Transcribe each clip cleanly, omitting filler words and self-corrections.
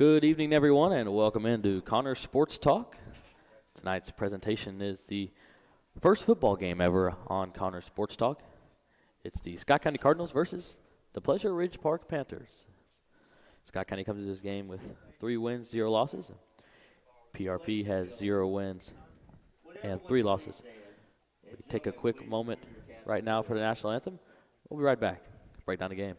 Good evening, everyone, and welcome into Connor Sports Talk. Tonight's presentation is the first football game ever on Connor Sports Talk. It's the Scott County Cardinals versus the Pleasure Ridge Park Panthers. Scott County comes to this game with 3 wins, 0 losses. PRP has 0 wins and 3 losses. We take a quick moment right now for the national anthem. We'll be right back. Break down the game.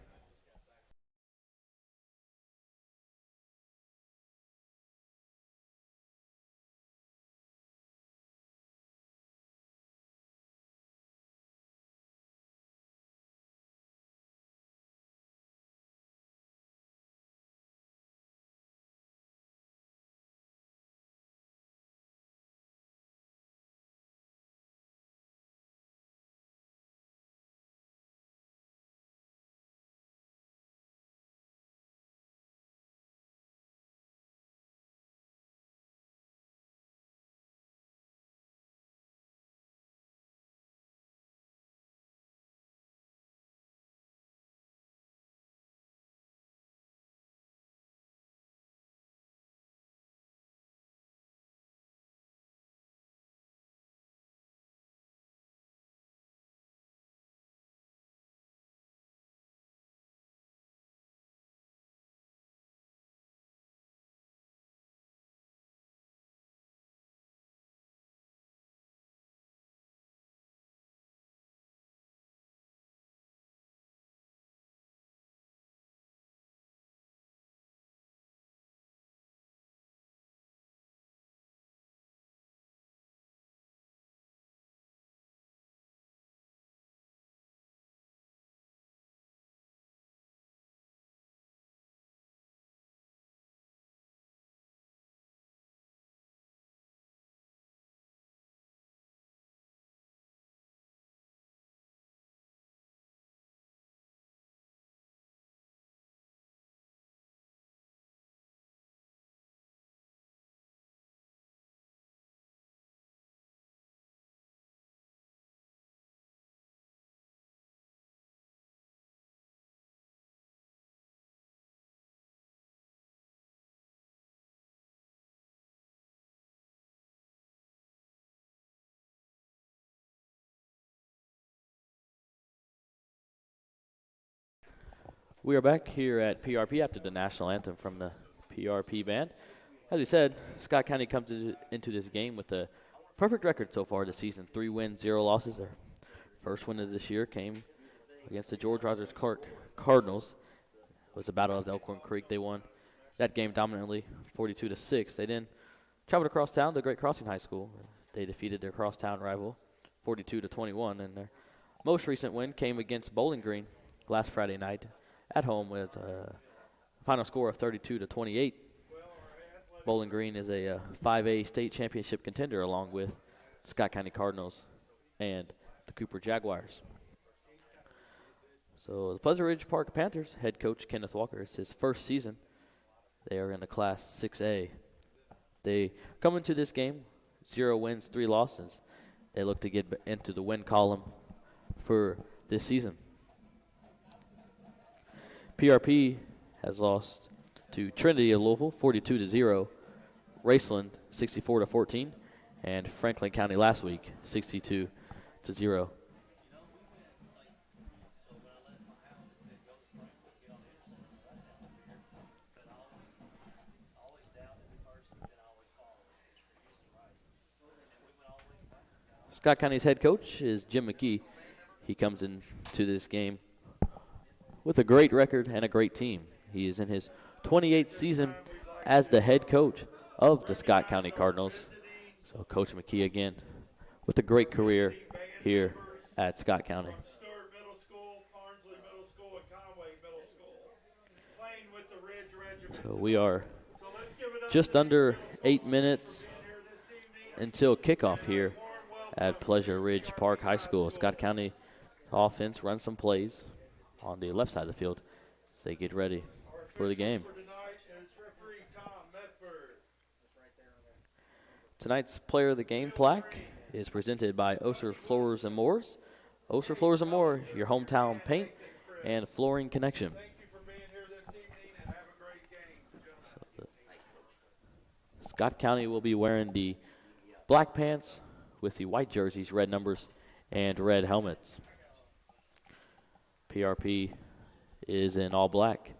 We are back here at PRP after the national anthem from the PRP band. As we said, Scott County comes into this game with a perfect record so far this season. 3 wins, 0 losses. Their first win of this year came against the George Rogers Cardinals. It was the Battle of Elkhorn Creek. They won that game dominantly, 42-6. They then traveled across town to Great Crossing High School. They defeated their crosstown rival, 42-21. And their most recent win came against Bowling Green last Friday night at home with a final score of 32-28. Bowling Green is a 5A state championship contender along with Scott County Cardinals and the Cooper Jaguars. So the Pleasure Ridge Park Panthers head coach Kenneth Walker, it's his first season. They are in the Class 6A. They come into this game 0 wins, 3 losses. They look to get into the win column for this season. PRP has lost to Trinity of Louisville 42-0, Raceland 64-14, and Franklin County last week 62-0. Scott County's head coach is Jim McKee. He comes into this game with a great record and a great team. He is in his 28th season as the head coach of the Scott County Cardinals. So Coach McKee again with a great career here at Scott County. So we are just under 8 minutes until kickoff here at Pleasure Ridge Park High School. Scott County offense runs some plays on the left side of the field as they get ready for the game. Tonight's Player of the Game plaque is presented by Oser Floors and Moors. Oser Floors and More, your hometown paint and flooring connection. Scott County will be wearing the black pants with the white jerseys, red numbers, and red helmets. PRP is in all black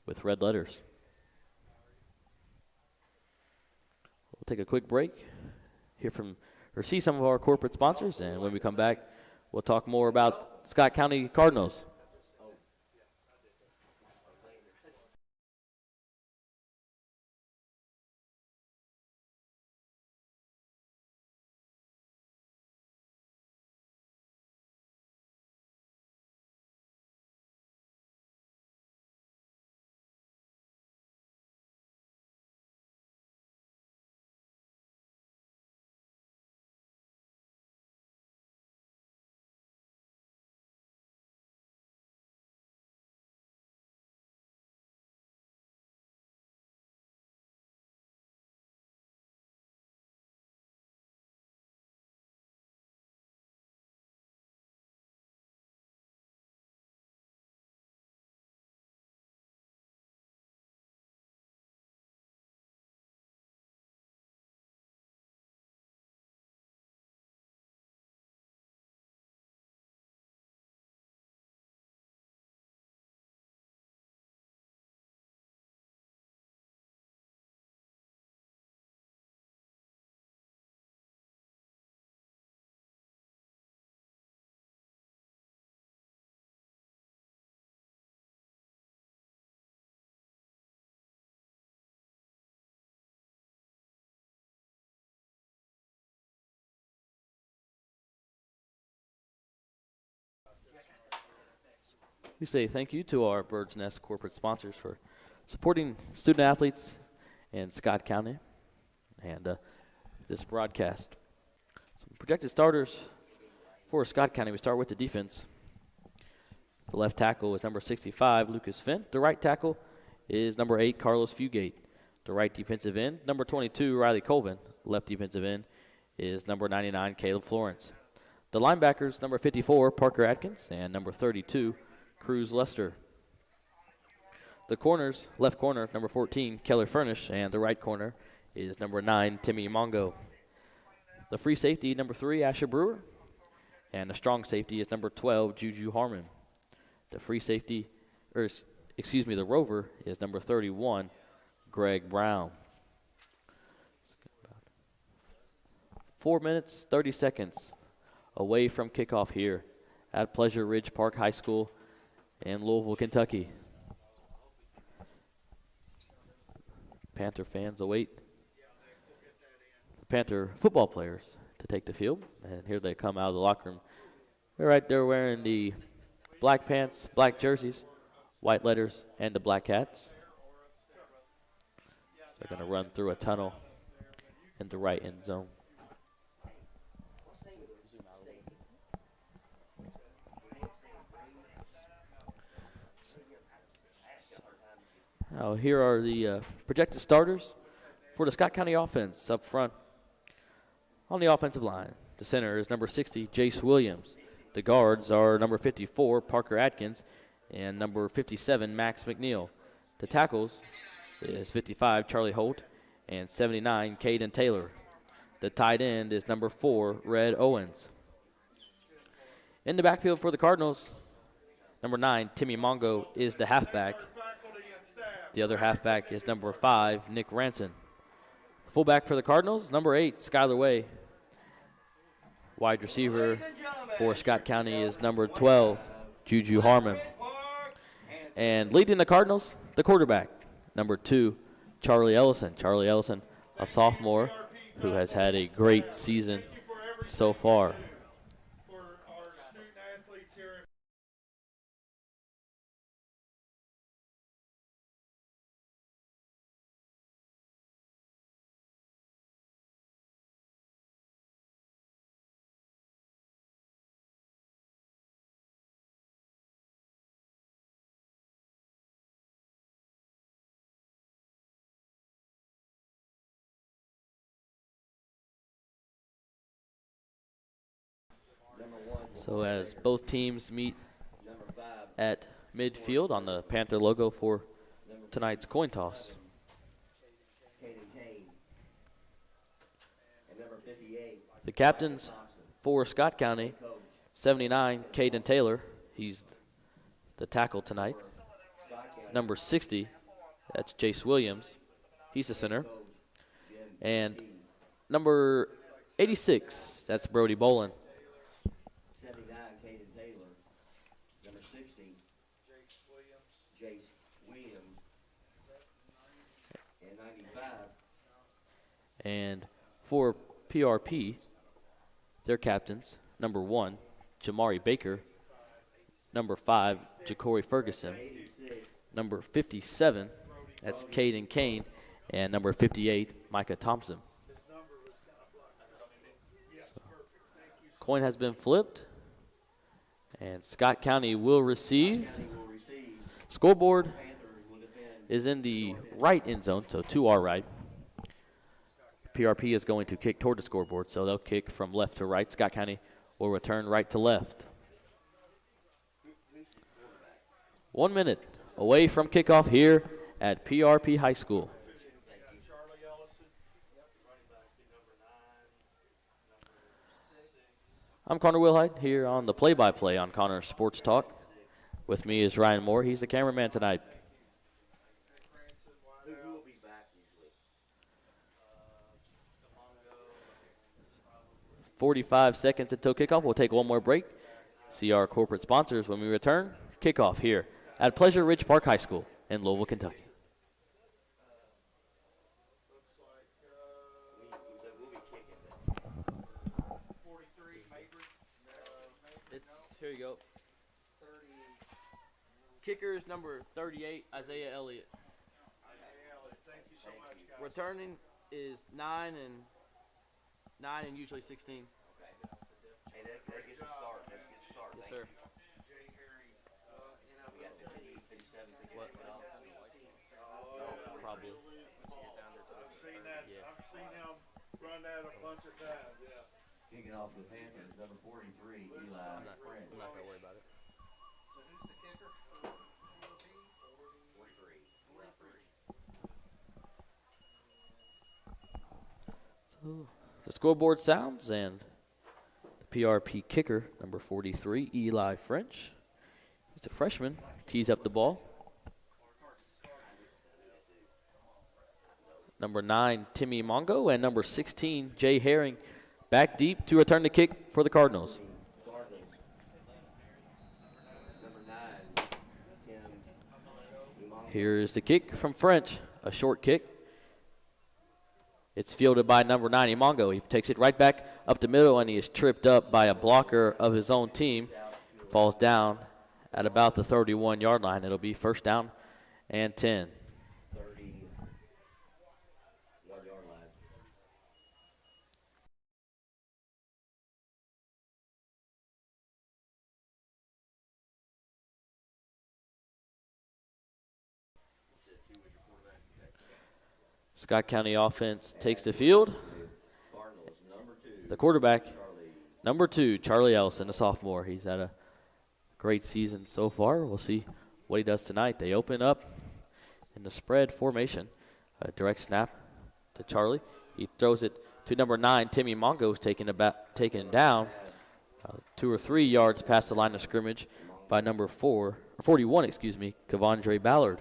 with red letters. We'll take a quick break, hear from or see some of our corporate sponsors, and when we come back, we'll talk more about Scott County Cardinals. We say thank you to our Bird's Nest corporate sponsors for supporting student athletes in Scott County and this broadcast. Some projected starters for Scott County. We start with the defense. The left tackle is number 65, Lucas Finn. The right tackle is number 8, Carlos Fugate. The right defensive end, number 22, Riley Colvin. Left defensive end is number 99, Caleb Florence. The linebackers, number 54, Parker Atkins, and number 32, Cruz Lester. The corners, left corner, number 14, Keller Furnish, and the right corner is number 9, Timmy Mongo. The free safety, number 3, Asher Brewer, and the strong safety is number 12, Juju Harmon. The free safety, the rover is number 31, Greg Brown. 4 minutes, 30 seconds away from kickoff here at Pleasure Ridge Park High School in Louisville, Kentucky. Panther fans await the Panther football players to take the field. And here they come out of the locker room. They're right there wearing the black pants, black jerseys, white letters, and the black hats. So they're going to run through a tunnel in the right end zone. Now here are the projected starters for the Scott County offense up front. On the offensive line, the center is number 60, Jace Williams. The guards are number 54, Parker Atkins, and number 57, Max McNeil. The tackles is 55, Charlie Holt, and 79, Caden Taylor. The tight end is number 4, Red Owens. In the backfield for the Cardinals, number 9, Timmy Mongo, is the halfback. The other halfback is number 5, Nick Ranson. Fullback for the Cardinals, number 8, Skylar Way. Wide receiver for Scott County is number 12, Juju Harmon. And leading the Cardinals, the quarterback, number 2, Charlie Ellison. Charlie Ellison, a sophomore who has had a great season so far. So as both teams meet at midfield on the Panther logo for tonight's coin toss. captains for Scott County, 79, Caden Taylor. He's the tackle tonight. Number 60, that's Jace Williams. He's the center. And number 86, that's Brody Bolin. 79, Caden Taylor. Number 60, Jace Williams. And 95. And for PRP, their captains, number 1, Jamari Baker. Number 5, Ja'Cory Ferguson. Number 57, that's Caden Kane. And number 58, Micah Thompson. Coin has been flipped. And Scott County will receive. Scoreboard is in the right end zone, so to our right. PRP is going to kick toward the scoreboard, so they'll kick from left to right. Scott County will return right to left. 1 minute away from kickoff here at PRP High School. I'm Connor Willhite here on the play-by-play on Connor Sports Talk. With me is Ryan Moore. He's the cameraman tonight. 45 seconds until kickoff. We'll take one more break. See our corporate sponsors when we return. Kickoff here at Pleasure Ridge Park High School in Louisville, Kentucky. Here you go. Kicker is number 38, Isaiah Elliott. Thank you so much, guys. Returning is 9 and usually 16. Okay. Hey, that gets a start. That gets a start. Yes, sir. Jay Herring. We got 50, 57 to What? get off. Probably. I've seen that. Yeah. I've seen him run that a bunch of times. Yeah. Kicking off the Panthers, number 43, Eli. I'm not going to worry about it. So who's the kicker? 43. So the scoreboard sounds, and the PRP kicker, number 43, Eli French. He's a freshman. Tees up the ball. Number 9, Timmy Mongo, and number 16, Jay Herring, back deep to return the kick for the Cardinals. Here's the kick from French, a short kick. It's fielded by number 9, Imongo. He takes it right back up the middle, and he is tripped up by a blocker of his own team. Falls down at about the 31-yard line. It'll be first down and 10. Scott County offense takes the field. The quarterback, number 2, Charlie Ellison, a sophomore. He's had a great season so far. We'll see what he does tonight. They open up in the spread formation. A direct snap to Charlie. He throws it to number 9, Timmy Mongo, taken down 2 or 3 yards past the line of scrimmage by number 41, Kevondre Ballard.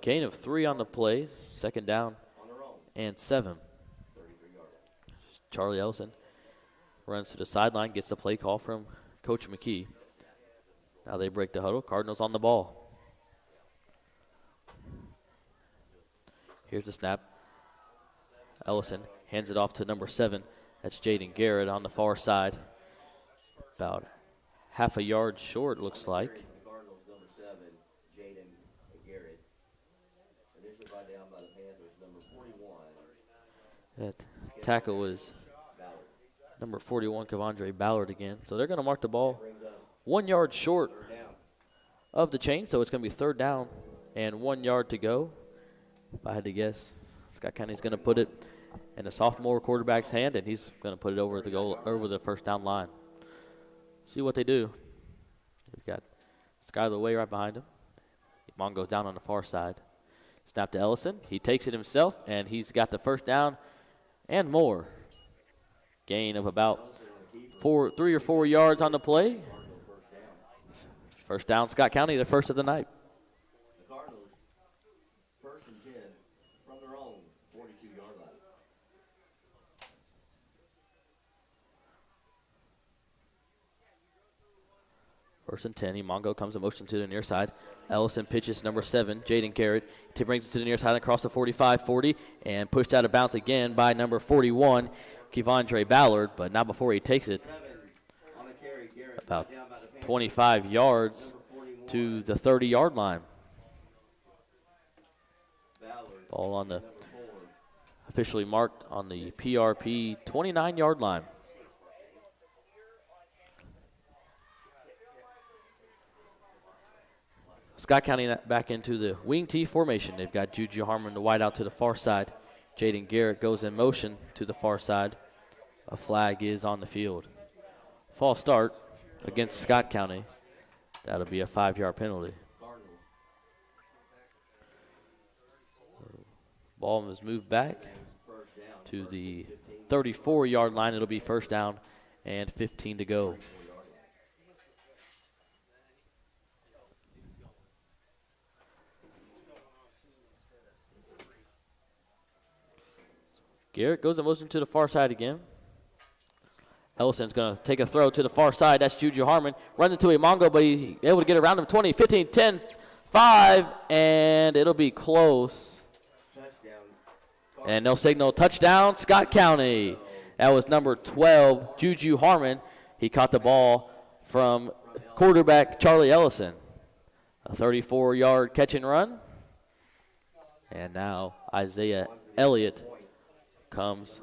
Gain of 3 on the play, second down and 7. Charlie Ellison runs to the sideline, gets the play call from Coach McKee. Now they break the huddle. Cardinals on the ball. Here's the snap. Ellison hands it off to number 7. That's Jaden Garrett on the far side. About half a yard short, looks like. That tackle was number 41, Kevondre Ballard again. So they're going to mark the ball 1 yard short of the chain. So it's going to be third down and 1 yard to go. If I had to guess, Scott County's going to put it in a sophomore quarterback's hand, and he's going to put it over the first down line. See what they do. We've got Skylar Way right behind him. Mon goes down on the far side. Snap to Ellison. He takes it himself, and he's got the first down and more. Gain of about 3 or 4 yards on the play. First down, Scott County, the first of the night. The Cardinals, 1st and 10 from their own 42-yard line. First and 10. Imongo comes in motion to the near side. Ellison pitches number 7, Jaden Garrett. He brings it to the near side across the 45-40 and pushed out of bounds again by number 41, Kevondre Ballard, but not before he takes it about 25 yards to the 30-yard line. Ball on the officially marked on the PRP 29-yard line. Scott County back into the wing T formation. They've got Juju Harmon, the wide out to the far side. Jaden Garrett goes in motion to the far side. A flag is on the field. False start against Scott County. That'll be a 5-yard penalty. Ball is moved back to the 34-yard line. It'll be first down and 15 to go. Garrett goes in motion to the far side again. Ellison's going to take a throw to the far side. That's Juju Harmon. Runs into Imongo, but he's able to get around him. 20, 15, 10, 5, and it'll be close. And no signal. Touchdown, Scott County. That was number 12, Juju Harmon. He caught the ball from quarterback Charlie Ellison. A 34-yard catch and run. And now Isaiah Elliott comes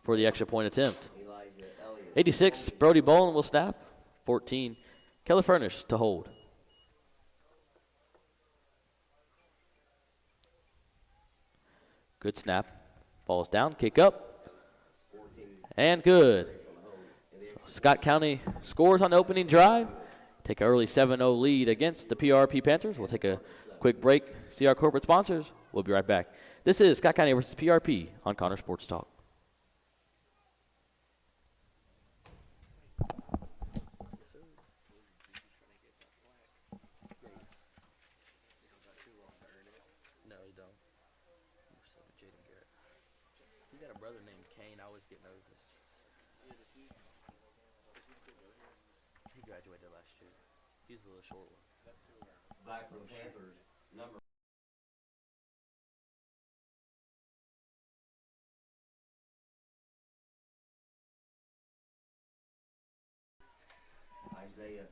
for the extra point attempt. 86, Brody Bowen will snap. 14, Keller Furnish to hold. Good snap. Falls down, kick up, and good. Scott County scores on the opening drive. Take an early 7-0 lead against the PRP Panthers. We'll take a quick break, see our corporate sponsors. We'll be right back. This is Scott County versus PRP on Connor Sports Talk. No, you don't. Number 7, Jaden Garrett. He got a brother named Kane. I always get nervous. He graduated last year. He's a little short one. Back from Panthers, number Isaiah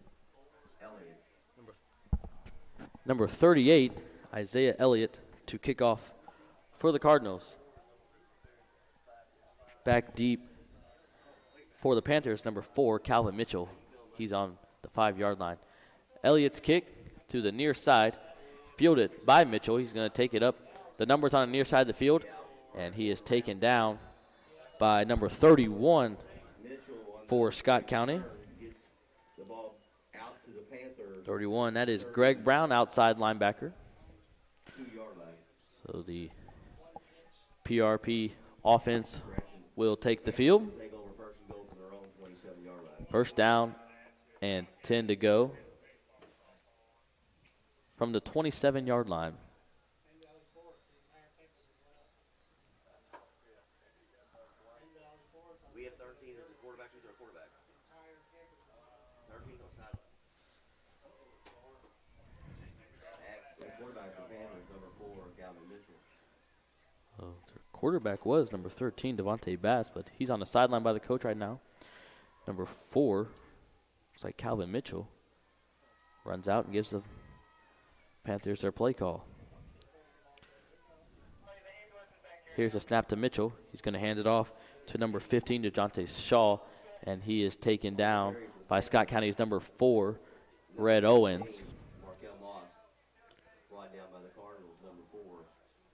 Elliott. Number 38, Isaiah Elliott, to kick off for the Cardinals. Back deep for the Panthers, number 4, Calvin Mitchell. He's on the 5-yard line. Elliott's kick to the near side, fielded by Mitchell. He's going to take it up. The number's on the near side of the field, and he is taken down by number 31 for Scott County. 31, that is Greg Brown, outside linebacker. So the PRP offense will take the field. First down and 10 to go from the 27-yard line. We have 13 as a quarterback. Who's our quarterback? 13 on sideline. Quarterback for Panthers, number 4, Calvin Mitchell. Their quarterback was number 13, Devontae Bass, but he's on the sideline by the coach right now. Number 4, looks like Calvin Mitchell, runs out and gives the Panthers their play call. Here's a snap to Mitchell. He's going to hand it off to number 15, DeJounte Shaw, and he is taken down by Scott County's number 4, Red Owens.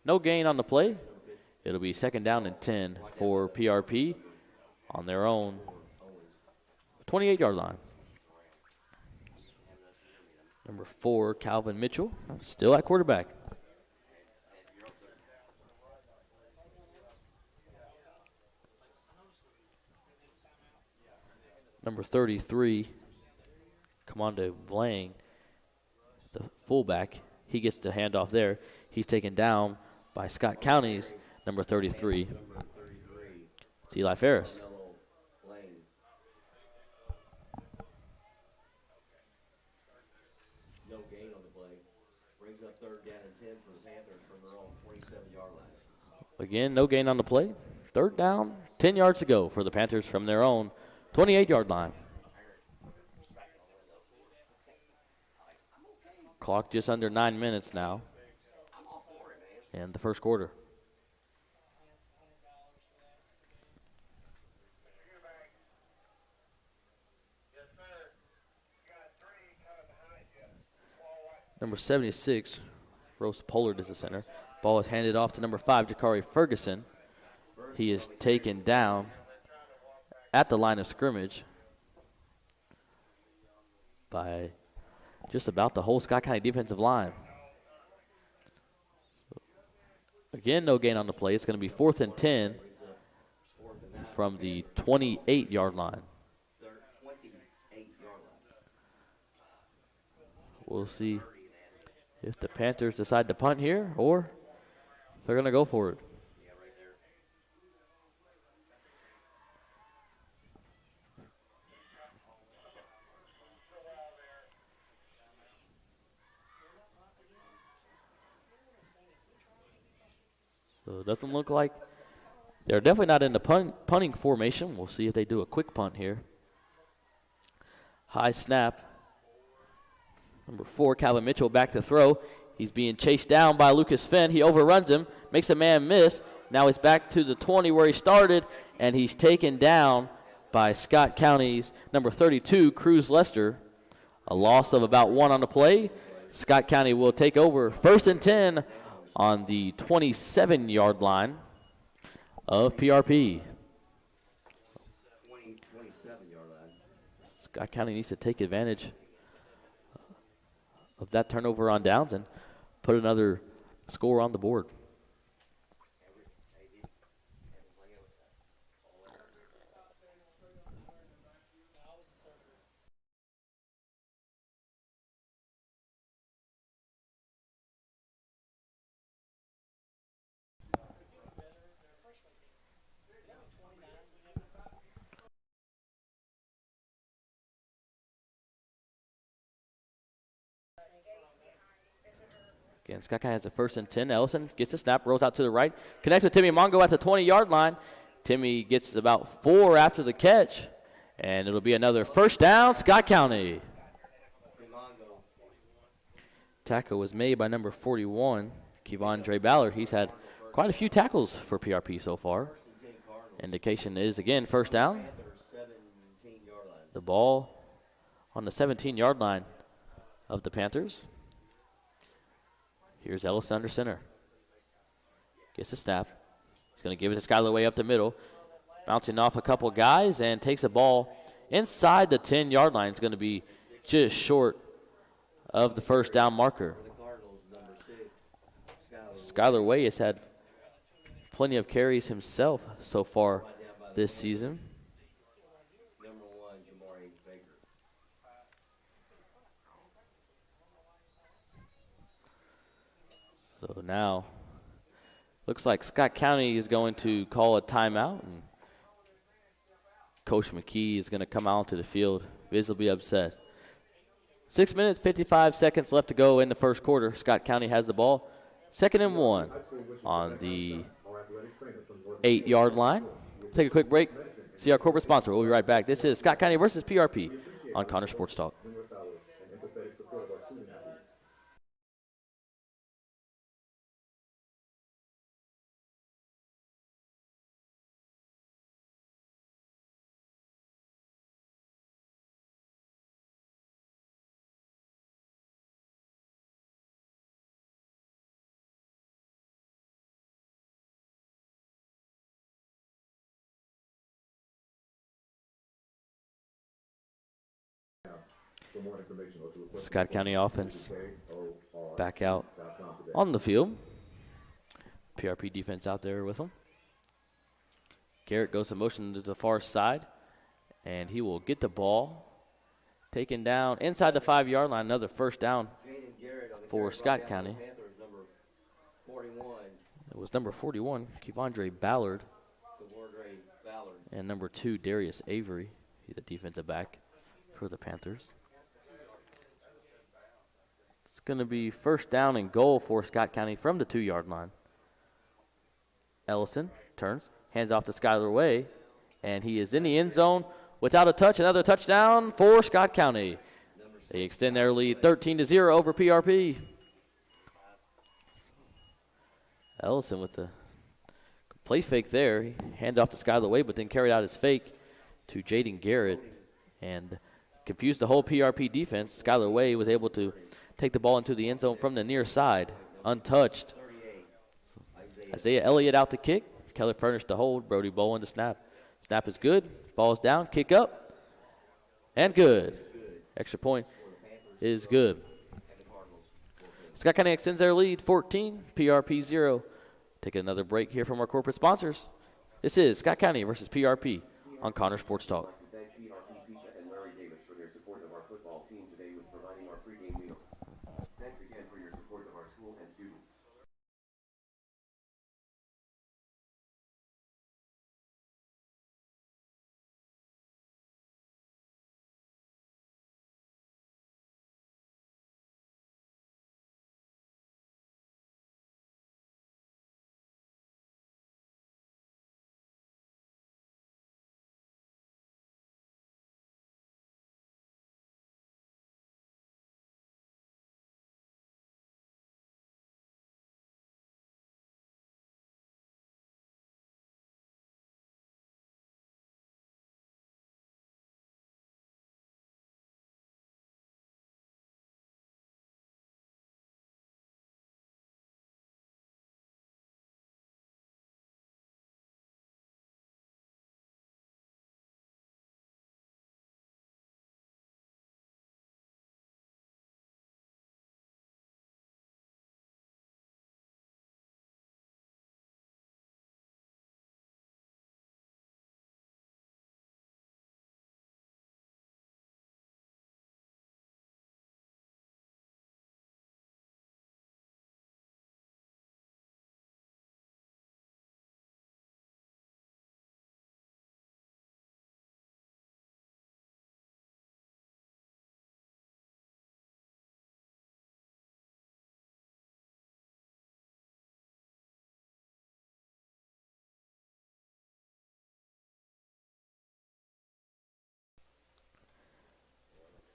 No gain on the play. It'll be second down and 10 for PRP on their own 28-yard line. Number 4, Calvin Mitchell, still at quarterback. 33, Commando Blang, the fullback. He gets the handoff there. He's taken down by Scott County's number 33. It's Eli Ferris. No gain on the play. Brings up 3rd down and 10 for the Panthers from their own 27-yard line. Again, no gain on the play. 3rd down, 10 yards to go for the Panthers from their own 28-yard line. Clock just under 9 minutes now in the first quarter. Number 76, Rose Pollard is the center. Ball is handed off to number 5, Jakari Ferguson. He is taken down at the line of scrimmage by just about the whole Scott County defensive line. Again, no gain on the play. It's going to be 4th and 10 from the 28-yard line. We'll see if the Panthers decide to punt here or if they're going to go for it. So it doesn't look like they're definitely not in the punting formation. We'll see if they do a quick punt here. High snap. Number 4, Calvin Mitchell back to throw. He's being chased down by Lucas Fenn. He overruns him, makes a man miss. Now he's back to the 20 where he started, and he's taken down by Scott County's number 32, Cruz Lester. A loss of about 1 on the play. Scott County will take over 1st and 10 on the 27-yard line of PRP. 27-yard line. Scott County needs to take advantage of that turnover on downs and put another score on the board. Again, Scott County has a 1st and 10. Ellison gets the snap, rolls out to the right, connects with Timmy Mongo at the 20-yard line. Timmy gets about 4 after the catch, and it'll be another 1st down, Scott County. Tackle was made by number 41, Kevondre Ballard. He's had quite a few tackles for PRP so far. Indication is, again, 1st down. The ball on the 17-yard line of the Panthers. Here's Ellis under center. Gets the snap. He's going to give it to Skylar way up the middle. Bouncing off a couple guys and takes a ball inside the 10-yard line. It's going to be just short of the 1st down marker. Skylar Way has had plenty of carries himself so far this season. So now, looks like Scott County is going to call a timeout, and Coach McKee is going to come out to the field, visibly upset. 6 minutes, 55 seconds left to go in the first quarter. Scott County has the ball. 2nd and 1 on the 8-yard line. Take a quick break. See our corporate sponsor. We'll be right back. This is Scott County versus PRP on Connor Sports Talk. Scott County offense back out on the field. PRP defense out there with them. Garrett goes in motion to the far side, And he will get the ball. Taken down inside the 5-yard line. Another first down Jaden Garrett on the for carry, Scott brought down County. the Panthers, number 41, It was number 41, Kevondre Ballard. DeWardre Ballard. And number 2, Darius Avery. He's the defensive back for the Panthers. It's going to be first down and goal for Scott County from the 2-yard line. Ellison turns, hands off to Skylar Way, and he is in the end zone without a touch. Another touchdown for Scott County. They extend their lead 13-0 over PRP. Ellison with the play fake there. He handed off to Skylar Way, but then carried out his fake to Jaden Garrett and confused the whole PRP defense. Skylar Way was able to take the ball into the end zone from the near side, untouched. Isaiah Elliott out to kick. Keller furnished the hold. Brody Bowen to snap. Snap is good. Ball's down. Kick up. And good. Extra point is good. Scott County extends their lead 14, PRP 0. Take another break here from our corporate sponsors. This is Scott County versus PRP on Connor Sports Talk. Thank PRP Pizza and Larry Davis for their support of our football team today with providing our pregame meal. Thanks again for your support of our school and students.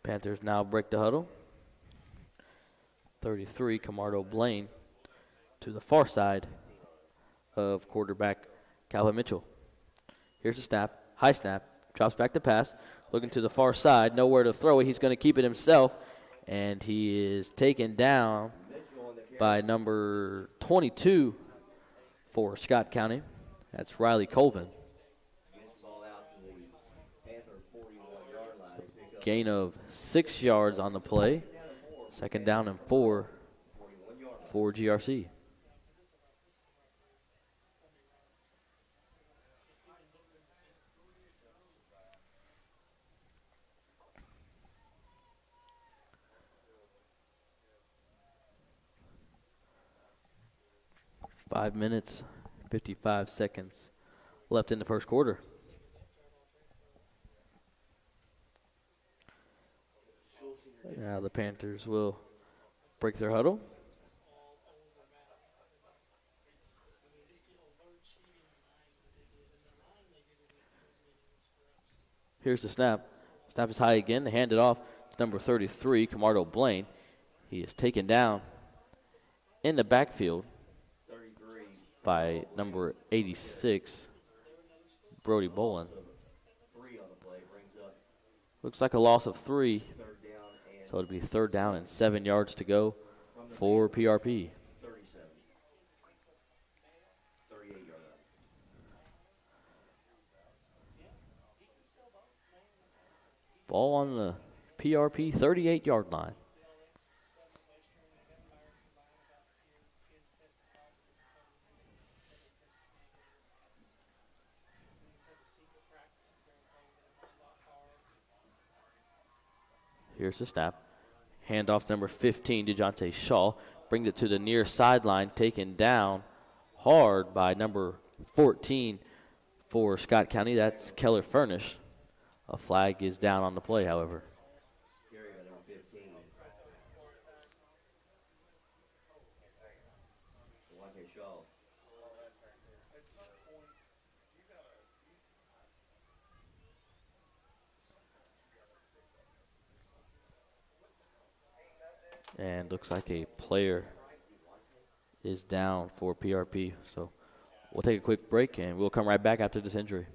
Panthers now break the huddle. 33, Camardo Blaine to the far side of quarterback Calvin Mitchell. Here's the snap, high snap, drops back to pass, looking to the far side, nowhere to throw it. He's going to keep it himself, and he is taken down by number 22 for Scott County. That's Riley Colvin. Gain of 6 yards on the play. Second down and 4 for GRC. Five minutes, 55 seconds left in the first quarter. Now the Panthers will break their huddle. Here's the snap. Snap is high again. They hand it off to number 33, Camardo Blaine. He is taken down in the backfield by number 86, Brody Bolin. Looks like a loss of 3. So it'll be third down and 7 yards to go for PRP. Ball on the PRP 38-yard line. Here's the snap. Handoff number 15, DeJounte Shaw. Brings it to the near sideline, taken down hard by number 14 for Scott County. That's Keller Furnish. A flag is down on the play, however. Carry by number 15. Devontae Shaw. And looks like a player is down for PRP. So we'll take a quick break, and we'll come right back after this injury.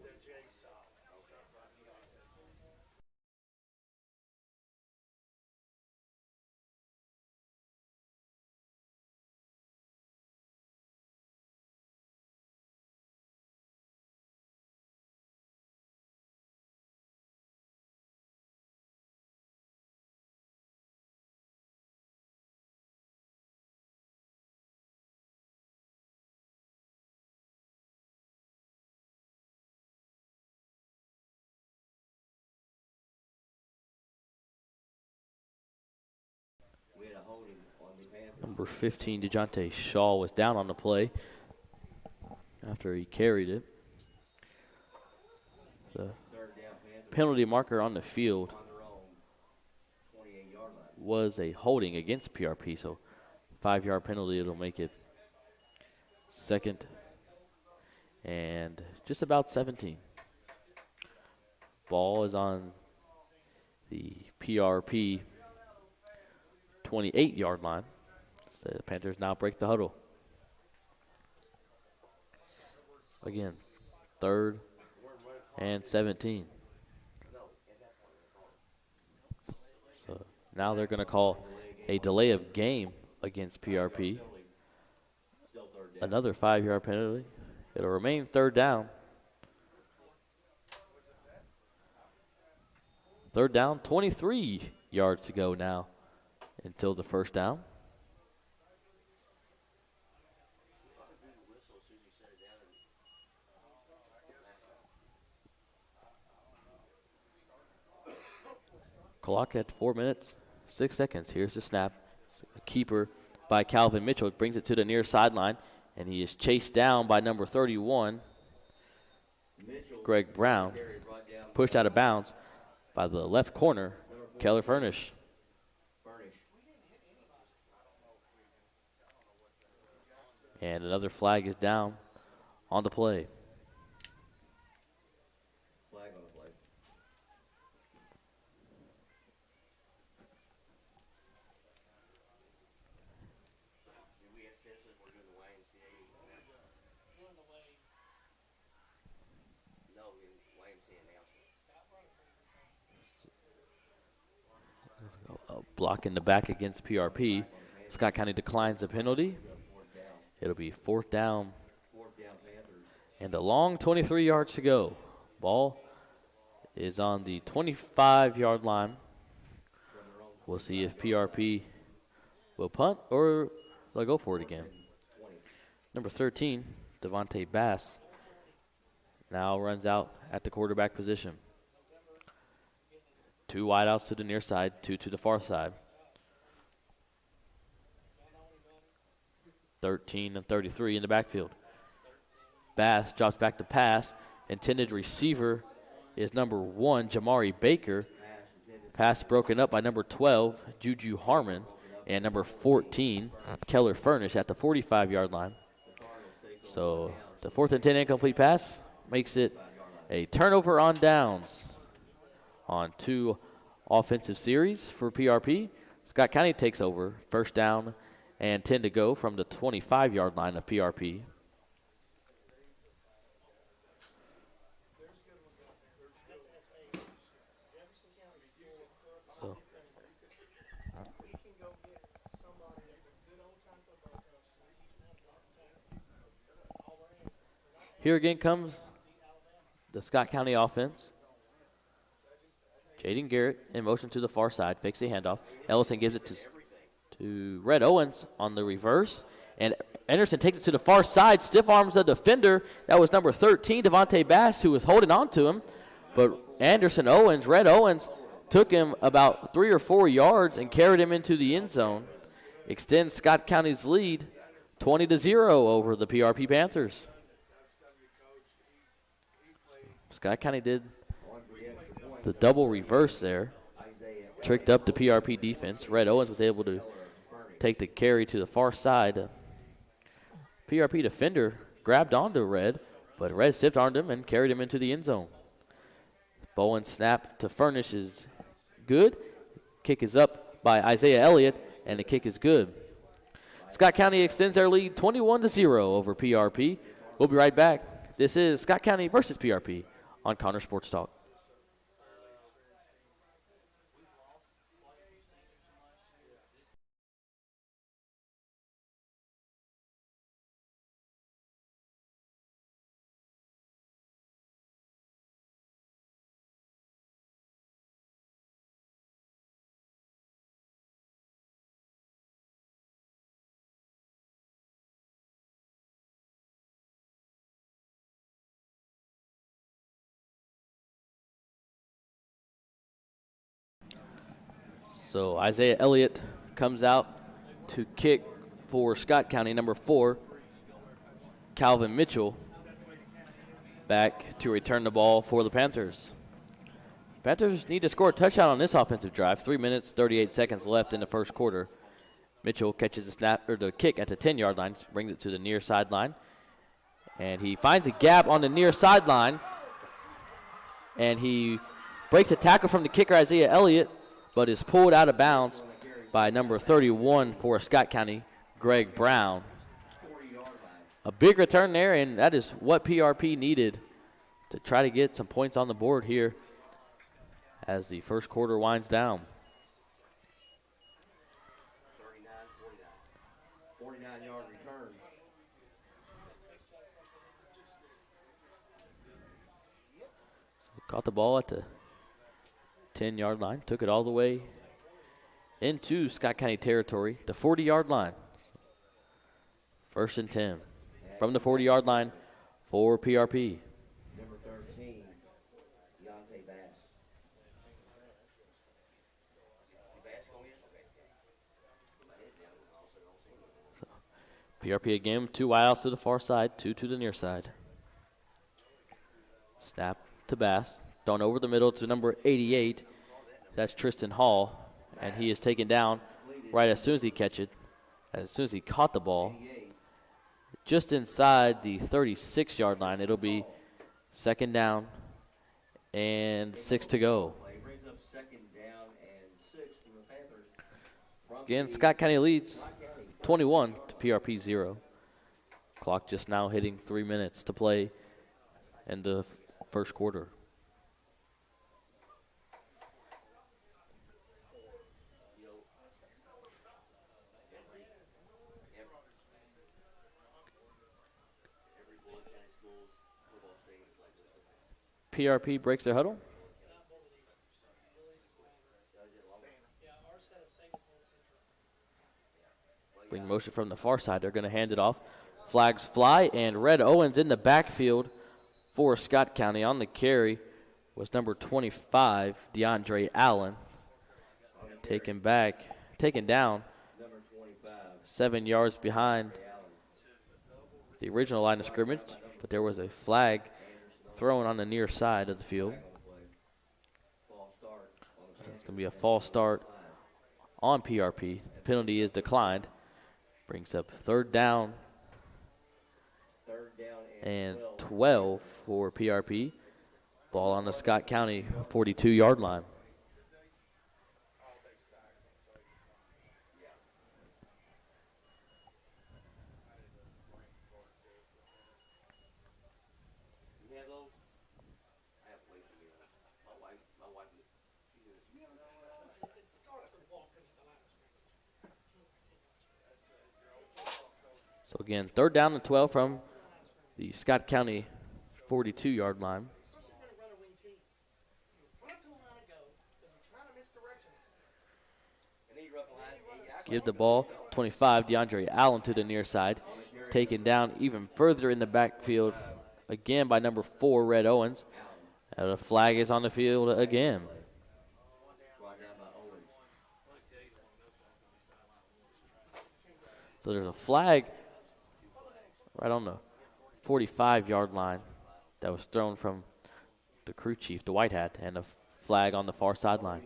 We had a holding on the Panthers. Number 15, DeJounte Shaw, was down on the play after he carried it. The Third down, Panthers penalty marker on the field on their own 28-yard line. was a holding against PRP, so 5-yard penalty. It'll make it second and just about 17. Ball is on the PRP 28-yard line. So the Panthers now break the huddle. Again, third and 17. So now they're going to call a delay of game against PRP. Still third down. Another 5-yard penalty. It'll remain third down. Third down, 23 yards to go now until the first down. Clock at 4 minutes, 6 seconds. Here's the snap. A keeper by Calvin Mitchell. Brings it to the near sideline, and he is chased down by number 31, Mitchell Greg Brown. carried right down. Pushed out of bounds by the left corner, Keller Furnish. Furnish. And another flag is down on the play. Flag on the play. A block in the back against PRP. Scott County declines the penalty. It'll be fourth down Fourth down, Panthers. and a long 23 yards to go. Ball is on the 25-yard line. We'll see if PRP will punt or they'll go for it again. Number 13, Devontae Bass, now runs out at the quarterback position. 2 wideouts to the near side, 2 to the far side. 13 and 33 in the backfield. Bass drops back to pass. Intended receiver is number 1, Jamari Baker. Pass broken up by number 12, Juju Harmon, and number 14, Keller Furnish at the 45-yard line. So the 4th and 10 incomplete pass makes it a turnover on downs on 2 offensive series for PRP. Scott County takes over, first down and 10 to go from the 25-yard line of PRP. So here again comes the Scott County offense. Jaden Garrett in motion to the far side, fakes a handoff. Ellison gives it to Red Owens on the reverse. And Anderson takes it to the far side, stiff arms the defender. That was number 13, Devontae Bass, who was holding on to him. But Red Owens took him about 3 or 4 yards and carried him into the end zone. Extends Scott County's lead 20-0 over the PRP Panthers. Scott County did the double reverse there. Tricked up the PRP defense. Red Owens was able to take the carry to the far side. PRP defender grabbed onto Red, but Red stiff-armed him and carried him into the end zone. Bowen's snap to Furnish is good. Kick is up by Isaiah Elliott, and the kick is good. Scott County extends their lead 21-0 over PRP. We'll be right back. This is Scott County versus PRP on Connor Sports Talk. So Isaiah Elliott comes out to kick for Scott County, number 4. Calvin Mitchell back to return the ball for the Panthers. Panthers need to score a touchdown on this offensive drive. 3 minutes, 38 seconds left in the first quarter. Mitchell catches the snap or the kick at the 10-yard line, brings it to the near sideline. And he finds a gap on the near sideline. And he breaks a tackle from the kicker, Isaiah Elliott, but is pulled out of bounds by number 31 for Scott County, Greg Brown. A big return there, and that is what PRP needed to try to get some points on the board here as the first quarter winds down. 49-yard return. Caught the ball at the 10-yard line, took it all the way into Scott County territory, the 40-yard line. First and 10 from the 40-yard line for PRP. Number 13, Deontay Bass. PRP again, 2 wideouts to the far side, 2 to the near side. Snap to Bass, thrown over the middle to number 88. That's Tristan Hall, and he is taken down right as soon as he as soon as he caught the ball. Just inside the 36-yard line, it'll be second down and 6 to go. Brings up second down and 6 for the Panthers. Again, Scott County leads 21 to PRP 0. Clock just now hitting 3 minutes to play in the first quarter. PRP breaks their huddle. Bring motion from the far side. They're going to hand it off. Flags fly, and Red Owens in the backfield for Scott County. On the carry was number 25, DeAndre Allen. Taken down 7 yards behind the original line of scrimmage, but there was a flag thrown on the near side of the field. It's going to be a false start on PRP. The penalty is declined. Brings up third down and 12 for PRP. Ball on the Scott County 42-yard line. So again, third down and 12 from the Scott County 42-yard line. Give the ball, 25, DeAndre Allen to the near side. Taken down even further in the backfield, again by number 4, Red Owens. And a flag is on the field again. So there's a flag right on the 45-yard line that was thrown from the crew chief, the white hat, and a flag on the far sideline.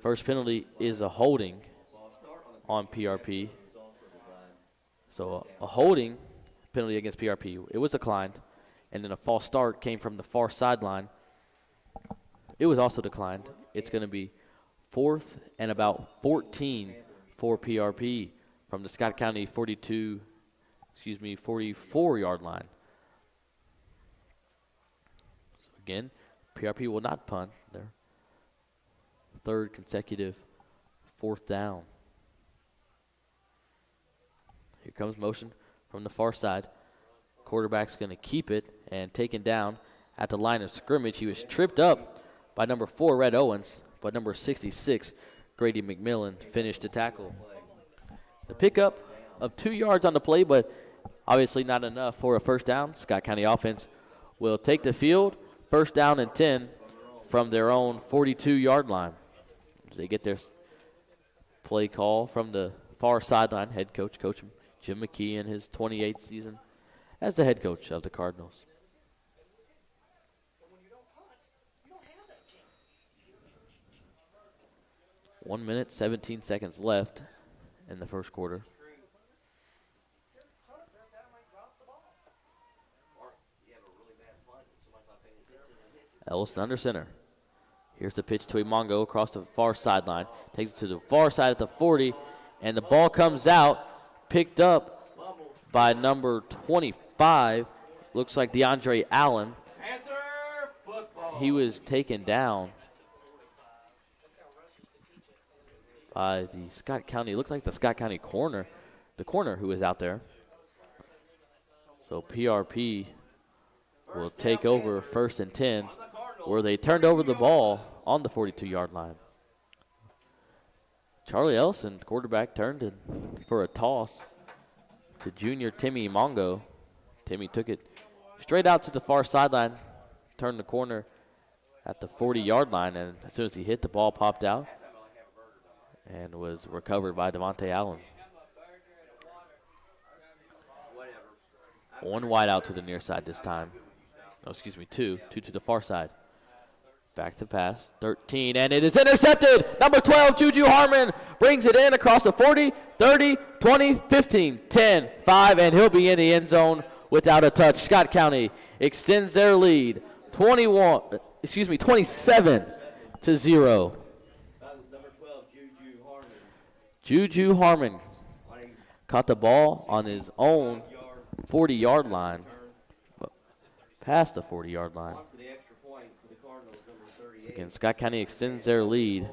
First penalty is a holding on PRP. So a holding penalty against PRP. It was declined, and then a false start came from the far sideline. It was also declined. It's going to be 4th and about 14 for PRP from the Scott County 44-yard line. So again, PRP will not punt. Their third consecutive 4th down. Here comes motion from the far side. Quarterback's going to keep it and taken down at the line of scrimmage. He was tripped up by number 4, Red Owens, but number 66, Grady McMillan, finished the tackle. The pickup of 2 yards on the play, but obviously not enough for a first down. Scott County offense will take the field, first down and 10 from their own 42-yard line. They get their play call from the far sideline. Head coach, Coach Jim McKee, in his 28th season as the head coach of the Cardinals. 1 minute, 17 seconds left in the first quarter. Ellison under center. Here's the pitch to Imongo across the far sideline. Takes it to the far side at the 40, and the ball comes out, picked up by number 25. Looks like DeAndre Allen. He was taken down by the Scott County. Looked like the Scott County corner, the corner who was out there. So PRP will take over 1st and 10, where they turned over the ball on the 42-yard line. Charlie Ellison, quarterback, turned in for a toss to junior Timmy Mongo. Timmy took it straight out to the far sideline, turned the corner at the 40-yard line, and as soon as he hit, the ball popped out and was recovered by Devontae Allen. One wide out to the near side this time. No, excuse me, two to the far side. Back to pass, 13, and it is intercepted. Number 12, Juju Harmon, brings it in across the 40, 30, 20, 15, 10, 5, and he'll be in the end zone without a touch. Scott County extends their lead, 27-0. Number 12, Juju Harmon. Juju Harmon caught the ball on his own 40-yard line, past the 40-yard line. Again, Scott County extends their lead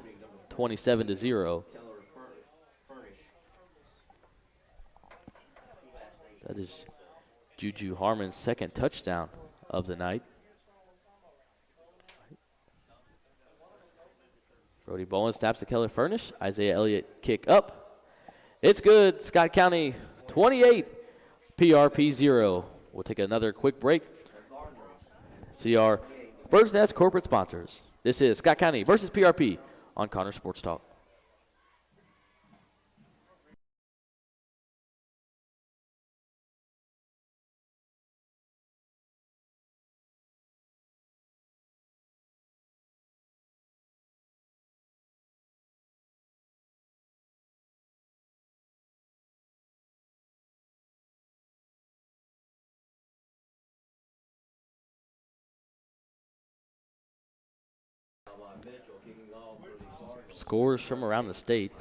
27-0. That is Juju Harmon's second touchdown of the night. Brody Bowen snaps to Keller Furnish. Isaiah Elliott kick up. It's good. Scott County 28, PRP 0. We'll take another quick break. See our Bird's Nest corporate sponsors. This is Scott County versus PRP on Connor Sports Talk. Scores from around the state.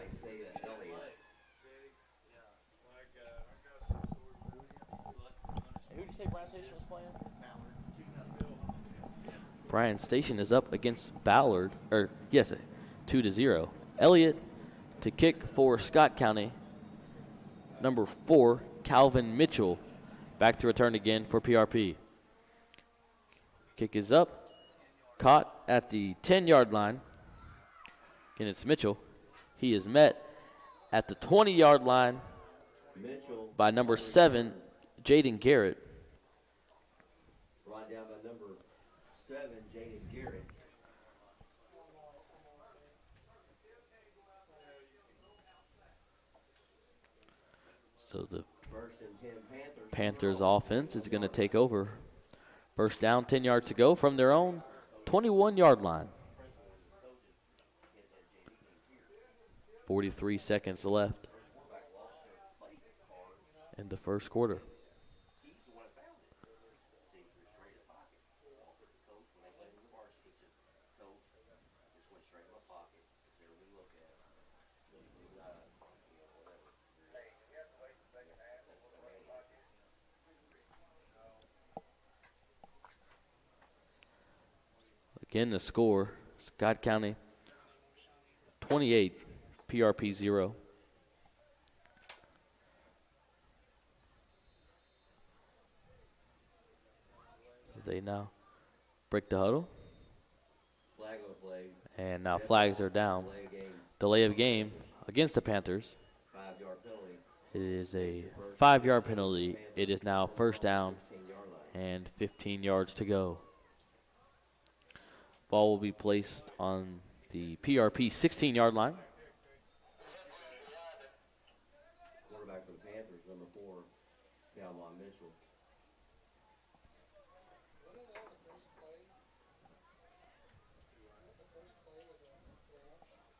Who did you say Bryan Station was playing? Bryan Station is up against Ballard, 2-0. Elliott to kick for Scott County. Number 4, Calvin Mitchell, back to return again for PRP. Kick is up, caught at the 10-yard line. Again, it's Mitchell. He is met at the 20-yard line by number 7, Jaden Garrett. Brought down by number 7, Jaden Garrett. So the First and 10 Panthers. Panthers offense is going to take over. First down, 10 yards to go from their own 21-yard line. 43 seconds left in the first quarter. Again, the score, Scott County 28, PRP 0. So they now break the huddle. Flag on the play. And now flags are down. Delay game. Delay of game against the Panthers. 5-yard penalty. It is a 5-yard penalty. It is now first down 15-yard line. and 15 yards to go. Ball will be placed on the PRP 16-yard line. Quarterback for the Panthers, number 4, Calvin Mitchell.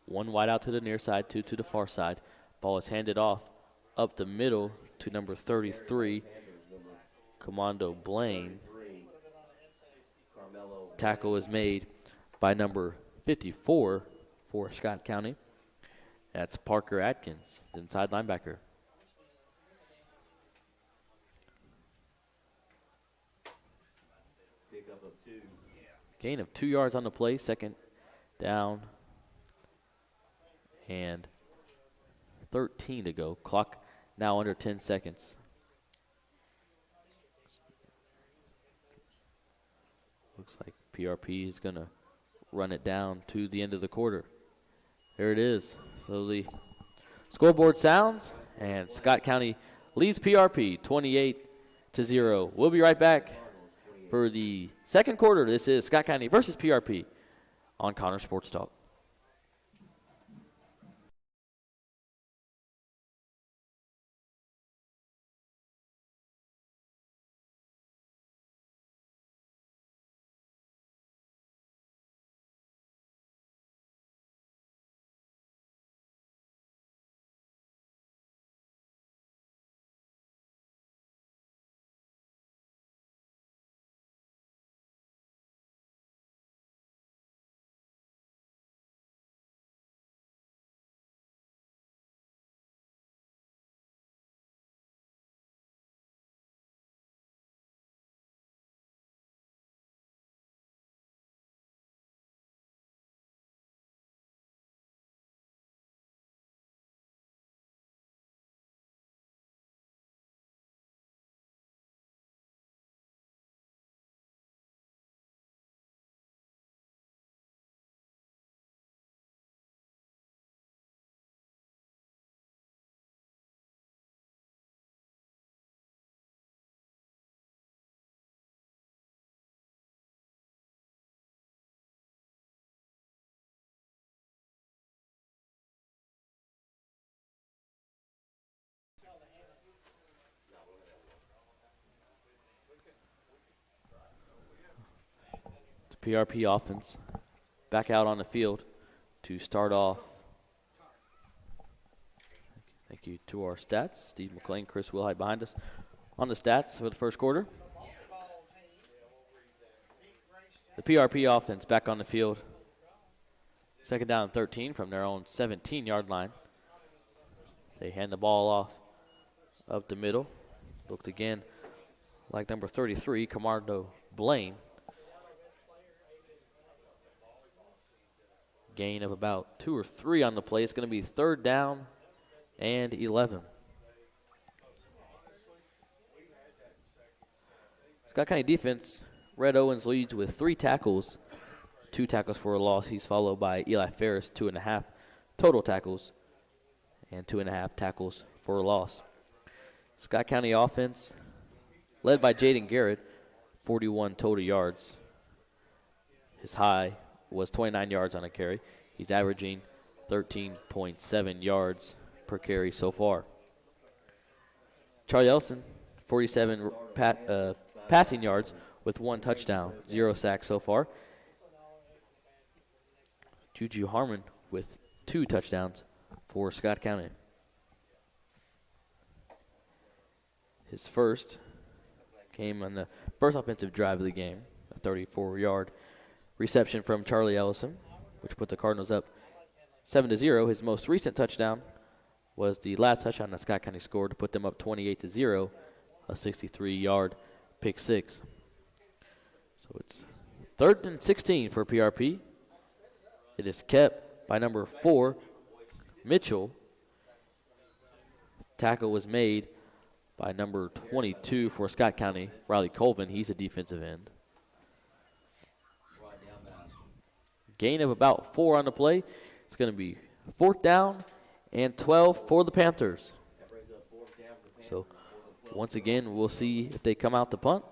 One wide out to the near side, 2 to the far side. Ball is handed off up the middle to number 33, Commando Blaine. Carmelo. Tackle is made by number 54 for Scott County. That's Parker Atkins, inside linebacker. Pickup of 2. Gain of 2 yards on the play, second down and 13 to go. Clock now under 10 seconds. Looks like PRP is going to run it down to the end of the quarter. There it is. So the scoreboard sounds, and Scott County leads PRP 28-0. We'll be right back for the second quarter. This is Scott County versus PRP on Connor Sports Talk. PRP offense back out on the field to start off. Thank you to our stats. Steve McLean, Chris Willhite behind us on the stats for the first quarter. The PRP offense back on the field. Second down and 13 from their own 17-yard line. They hand the ball off up the middle. Looked again like number 33, Commando Blaine. Gain of about 2 or 3 on the play. It's going to be third down and 11. Scott County defense, Red Owens leads with 3 tackles, 2 tackles for a loss. He's followed by Eli Ferris, 2.5 total tackles, and 2.5 tackles for a loss. Scott County offense, led by Jaden Garrett, 41 total yards. His high was 29 yards on a carry. He's averaging 13.7 yards per carry so far. Charlie Ellison, 47 passing yards with 1 touchdown, 0 sacks so far. Juju Harmon with 2 touchdowns for Scott County. His first came on the first offensive drive of the game, a 34-yard reception from Charlie Ellison, which put the Cardinals up 7-0. His most recent touchdown was the last touchdown that Scott County scored to put them up 28-0, a 63-yard pick six. So it's 3rd and 16 for PRP. It is kept by number 4, Mitchell. Tackle was made by number 22 for Scott County, Riley Colvin. He's a defensive end. Gain of about 4 on the play. It's going to be 4th down and 12 for the Panthers. So once again, we'll see if they come out to punt.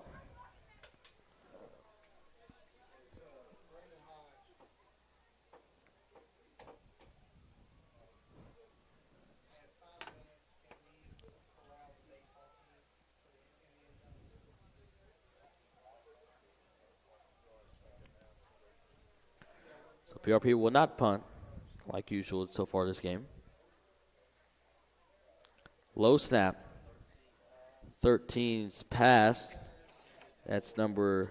So PRP will not punt like usual so far this game. Low snap. 13's pass. That's number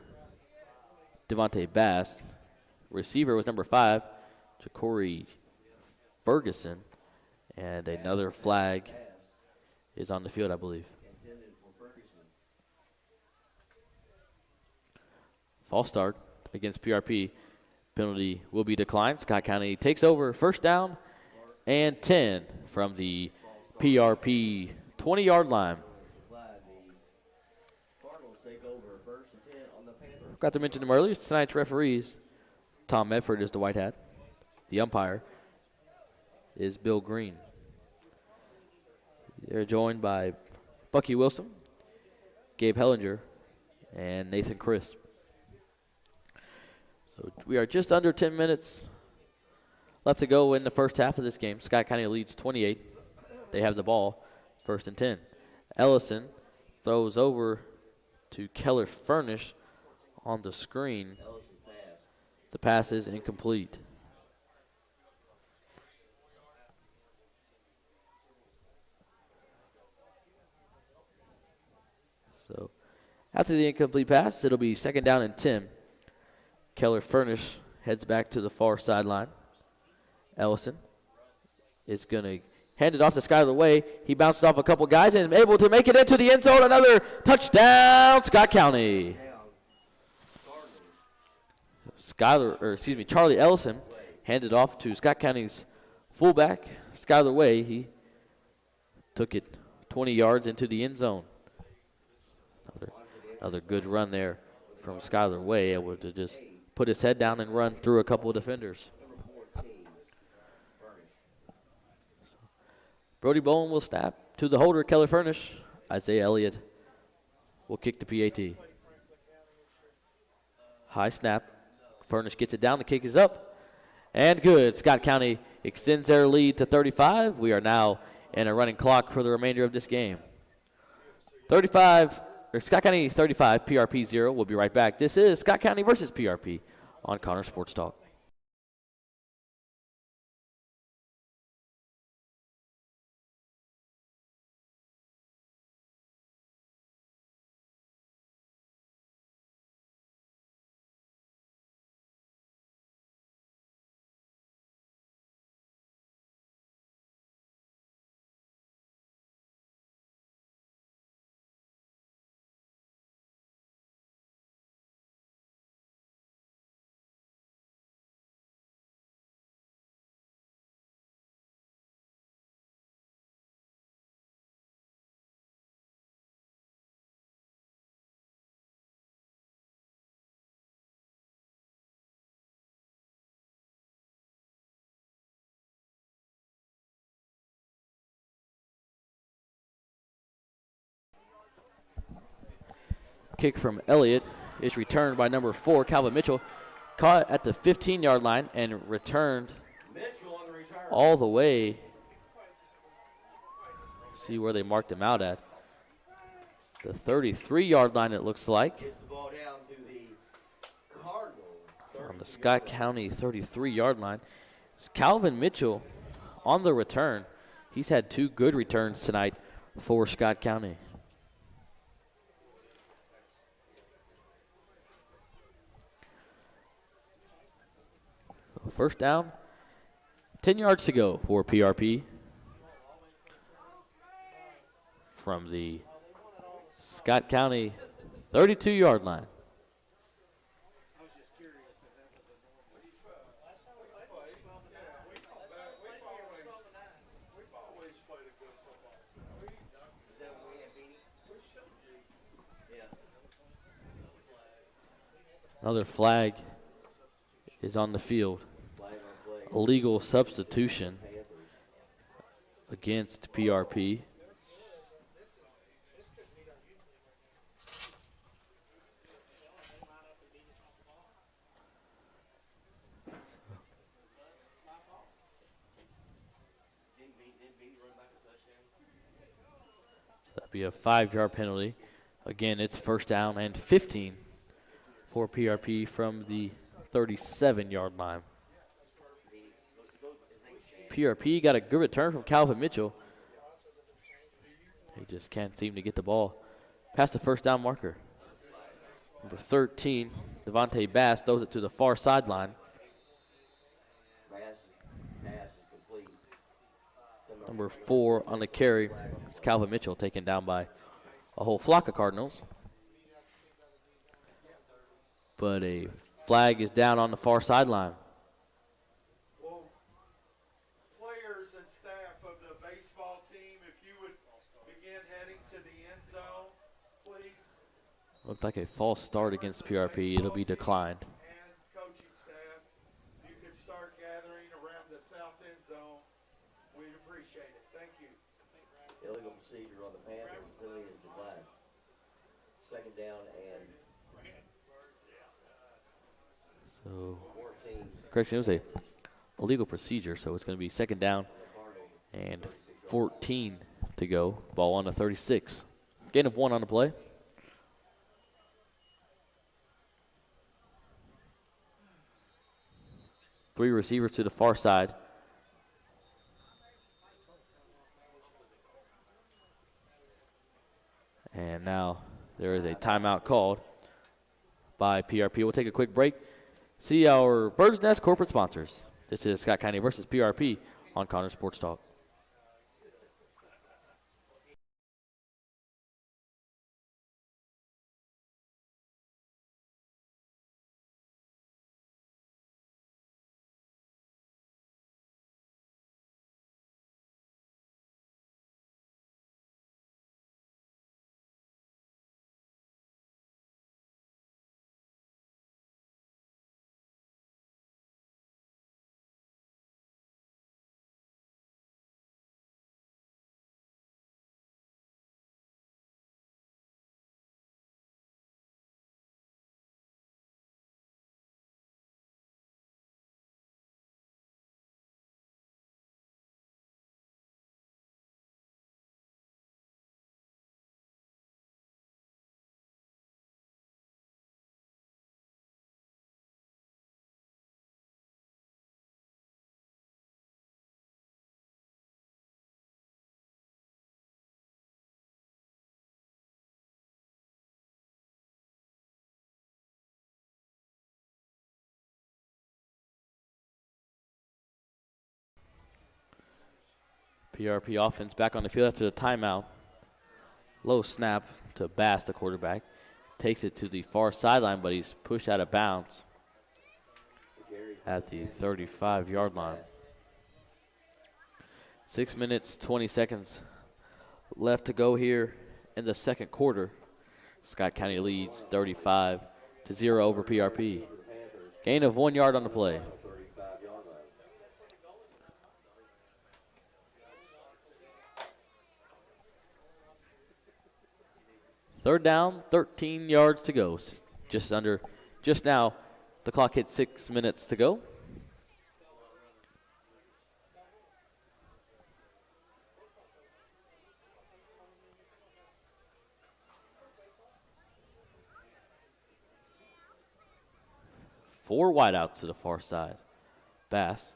Devontae Bass. Receiver with number 5, Ja'Cory Ferguson. And another flag is on the field, I believe. False start against PRP. Penalty will be declined. Scott County takes over 1st down and 10 from the PRP 20-yard line. Forgot to mention them earlier. Tonight's referees, Tom Medford is the white hat. The umpire is Bill Green. They're joined by Bucky Wilson, Gabe Hellinger, and Nathan Crisp. So we are just under 10 minutes left to go in the first half of this game. Scott County leads 28. They have the ball, 1st and 10. Ellison throws over to Keller Furnish on the screen. The pass is incomplete. So after the incomplete pass, it'll be 2nd down and 10. Keller Furnish heads back to the far sideline. Ellison is going to hand it off to Skylar Way. He bounced off a couple guys and able to make it into the end zone. Another touchdown, Scott County. Charlie Ellison handed off to Scott County's fullback, Skylar Way. He took it 20 yards into the end zone. Another good run there from Skylar Way, able to just put his head down and run through a couple of defenders. Brody Bowen will snap to the holder, Keller Furnish. Isaiah Elliott will kick the PAT. High snap. Furnish gets it down. The kick is up. And good. Scott County extends their lead to 35. We are now in a running clock for the remainder of this game. Scott County 35, PRP 0. We'll be right back. This is Scott County versus PRP on Connor Sports Talk. Kick from Elliott is returned by number 4, Calvin Mitchell. Caught at the 15-yard line and returned all the way. See where they marked him out at. The 33-yard line, it looks like. Gets the ball down to the Cardinals. On the Scott County 33-yard line. It's Calvin Mitchell on the return. He's had 2 good returns tonight for Scott County. So first down, 10 yards to go for PRP from the Scott County 32-yard line. Another flag is on the field. Illegal substitution against PRP. So that'd be a 5-yard penalty. Again, it's first down and 15 for PRP from the 37-yard line. PRP got a good return from Calvin Mitchell. He just can't seem to get the ball past the first down marker. Number 13, Devontae Bass throws it to the far sideline. Number 4 on the carry is Calvin Mitchell, taken down by a whole flock of Cardinals. But a flag is down on the far sideline. Well, players and staff of the baseball team, if you would begin heading to the end zone, please. Looked like a false start against PRP. It'll be declined. And coaching staff, you can start gathering around the south end zone. We'd appreciate it. Thank you. Illegal procedure on the Panthers. Penalty is declined. Second down and So, 14. correction, it was a illegal procedure, so it's going to be second down and 14 to go. Ball on the 36. Gain of 1 on the play. Three receivers to the far side. And now there is a timeout called by PRP. We'll take a quick break. See our Bird's Nest corporate sponsors. This is Scott County versus PRP on Connor Sports Talk. PRP offense back on the field after the timeout. Low snap to Bass, the quarterback. Takes it to the far sideline, but he's pushed out of bounds at the 35-yard line. 6 minutes, 20 seconds left to go here in the second quarter. Scott County leads 35-0 over PRP. Gain of 1 yard on the play. Third down, 13 yards to go. Just now, the clock hit 6 minutes to go. 4 wideouts to the far side. Bass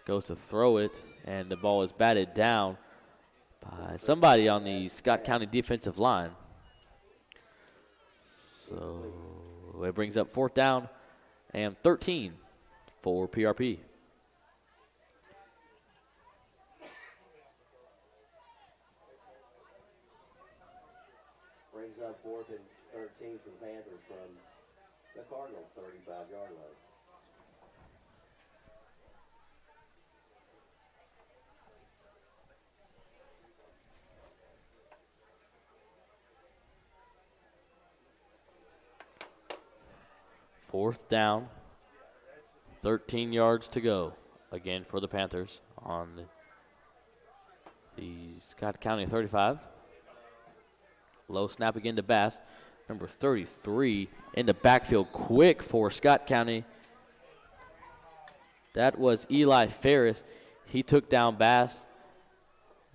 goes to throw it, and the ball is batted down by somebody on the Scott County defensive line. So it brings up 4th down and 13 for PRP. Brings up 4th and 13 for the Panthers from the Cardinals 35-yard line. Fourth down, 13 yards to go. Again for the Panthers on the Scott County 35. Low snap again to Bass. Number 33 in the backfield, quick for Scott County. That was Eli Ferris. He took down Bass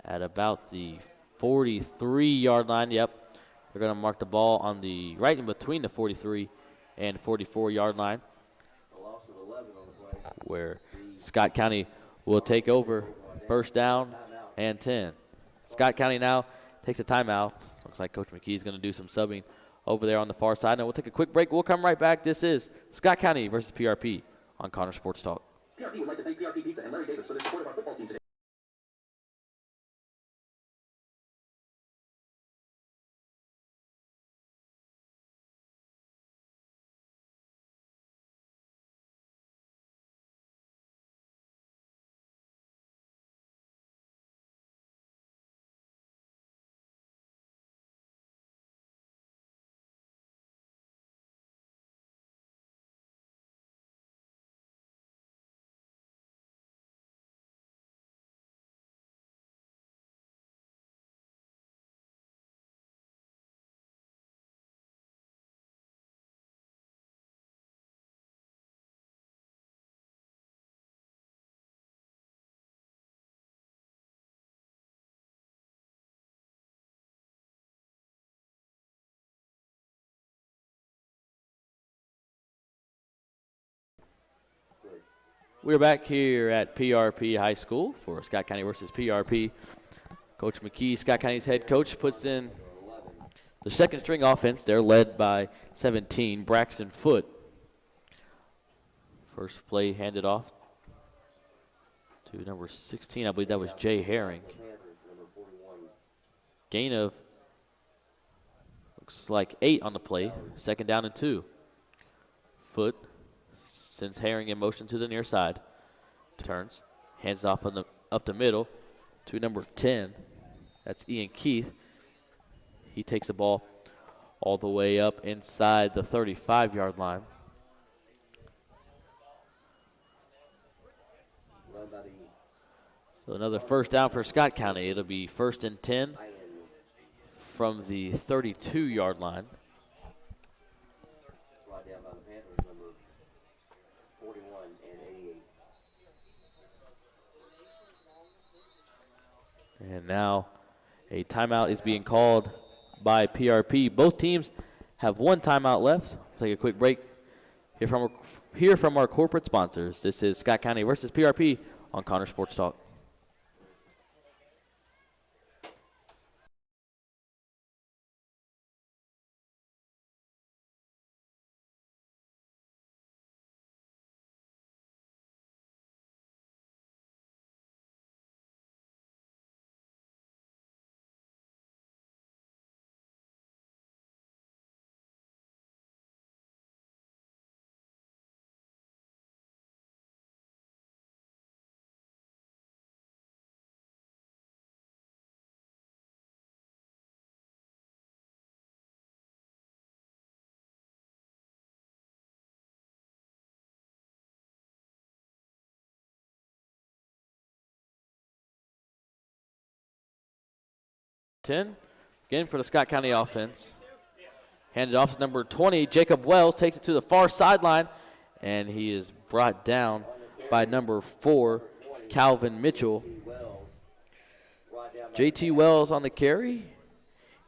at about the 43-yard line. Yep, they're going to mark the ball on the right in between the 43 and 44-yard line, where Scott County will take over. First down and 10. Scott County now takes a timeout. Looks like Coach McKee is going to do some subbing over there on the far side. Now we'll take a quick break. We'll come right back. This is Scott County versus PRP on Connor Sports Talk. PRP would like to thank PRP Pizza and Larry Davis for their support of our football team today. We're back here at PRP High School for Scott County versus PRP. Coach McKee, Scott County's head coach, puts in the second string offense. They're led by 17, Braxton Foote. First play handed off to number 16. I believe that was Jay Herring. Gain of, looks like 8 on the play. Second down and 2. Foote sends Herring in motion to the near side. Turns, hands off on up the middle to number 10. That's Ian Keith. He takes the ball all the way up inside the 35-yard line. So another first down for Scott County. It'll be 1st and 10 from the 32-yard line. And now a timeout is being called by PRP. Both teams have 1 timeout left. We'll take a quick break. Hear from our corporate sponsors. This is Scott County versus PRP on Connor Sports Talk. Again for the Scott County offense. Handed off to number 20, Jacob Wells, takes it to the far sideline, and he is brought down by number 4, Calvin Mitchell. JT Wells on the carry.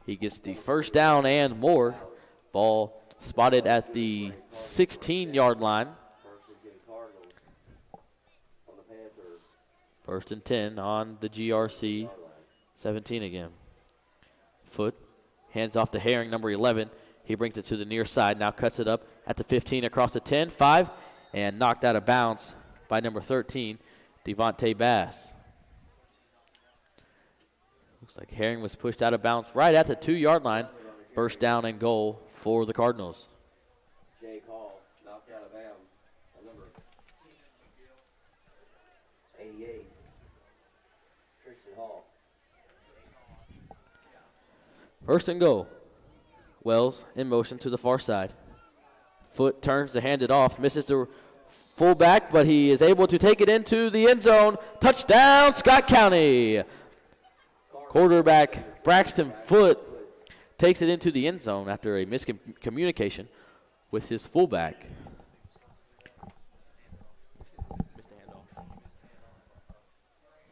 He gets the first down and more. Ball spotted at the 16-yard line. First and 10 Cardinals on the Panthers. 1st and 10 on the GRC. Yard line. 17 again. Foot hands off to Herring, number 11. He brings it to the near side, now cuts it up at the 15, across the 10, 5, and knocked out of bounds by number 13, Devontae Bass. Looks like Herring was pushed out of bounds right at the 2-yard line. First down and goal for the Cardinals. Jake Hall knocked out of bounds by number 88, Tristan Hall. First and goal. Wells in motion to the far side. Foot turns to hand it off, misses the fullback, but he is able to take it into the end zone. Touchdown, Scott County. Quarterback Braxton Foot takes it into the end zone after a miscommunication with his fullback.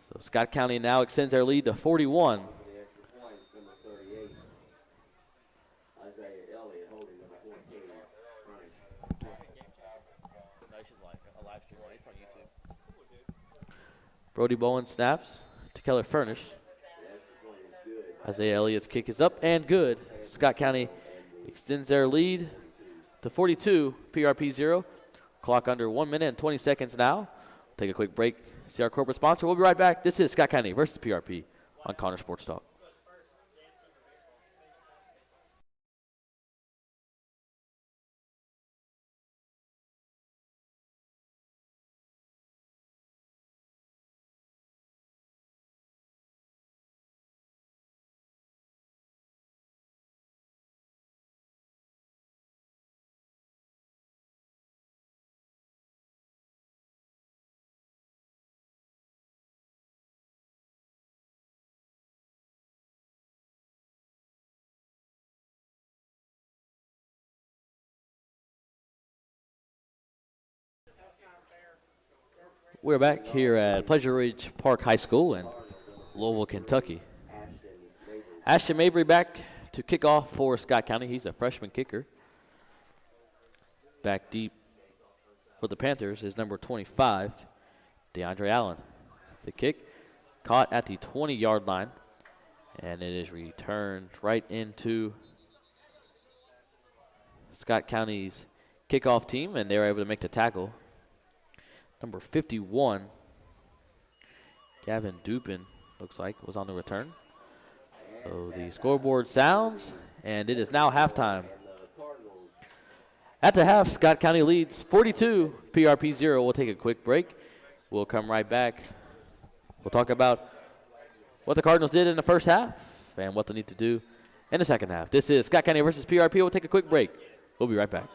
So Scott County now extends their lead to 41. For the extra point, number 38, Isaiah Elliott holding number 14, Furnish. Brody Bowen snaps to Keller Furnish. Isaiah Elliott's kick is up and good. Scott County extends their lead to 42, PRP 0. Clock under 1 minute and 20 seconds now. Take a quick break. See our corporate sponsor. We'll be right back. This is Scott County versus PRP on Connor Sports Talk. We're back here at Pleasure Ridge Park High School in Louisville, Kentucky. Ashton Mabry back to kick off for Scott County. He's a freshman kicker. Back deep for the Panthers is number 25, DeAndre Allen. The kick caught at the 20-yard line, and it is returned right into Scott County's kickoff team, and they were able to make the tackle. Number 51, Gavin Dupin, looks like, was on the return. So the scoreboard sounds, and it is now halftime. At the half, Scott County leads 42, PRP 0. We'll take a quick break. We'll come right back. We'll talk about what the Cardinals did in the first half and what they need to do in the second half. This is Scott County versus PRP. We'll take a quick break. We'll be right back.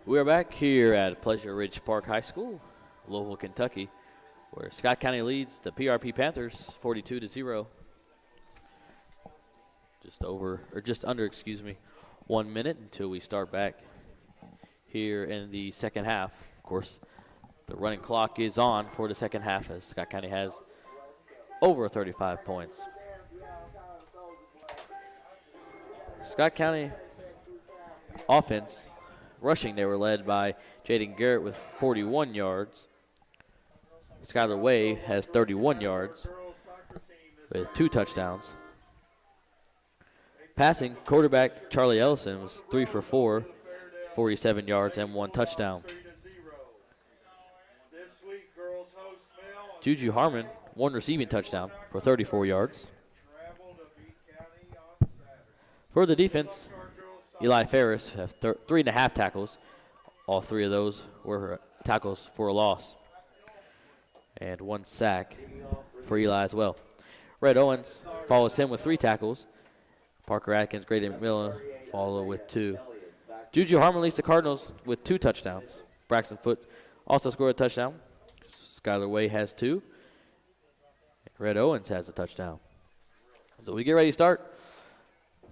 We are back here at Pleasure Ridge Park High School, Louisville, Kentucky, where Scott County leads the PRP Panthers 42-0. Just under 1 minute until we start back here in the second half. Of course, the running clock is on for the second half as Scott County has over 35 points. Scott County offense, rushing, they were led by Jaden Garrett with 41 yards. Skylar Way has 31 yards with 2 touchdowns. Passing, quarterback Charlie Ellison was 3 for 4, 47 yards and 1 touchdown. Juju Harmon, 1 receiving touchdown for 34 yards. For the defense, Eli Ferris has 3.5 tackles. All 3 of those were tackles for a loss. And 1 sack for Eli as well. Red Owens follows him with 3 tackles. Parker Atkins, Graydon Miller follow with 2. Juju Harmon leads the Cardinals with 2 touchdowns. Braxton Foote also scored a touchdown. Skylar Way has 2. Red Owens has a touchdown. So we get ready to start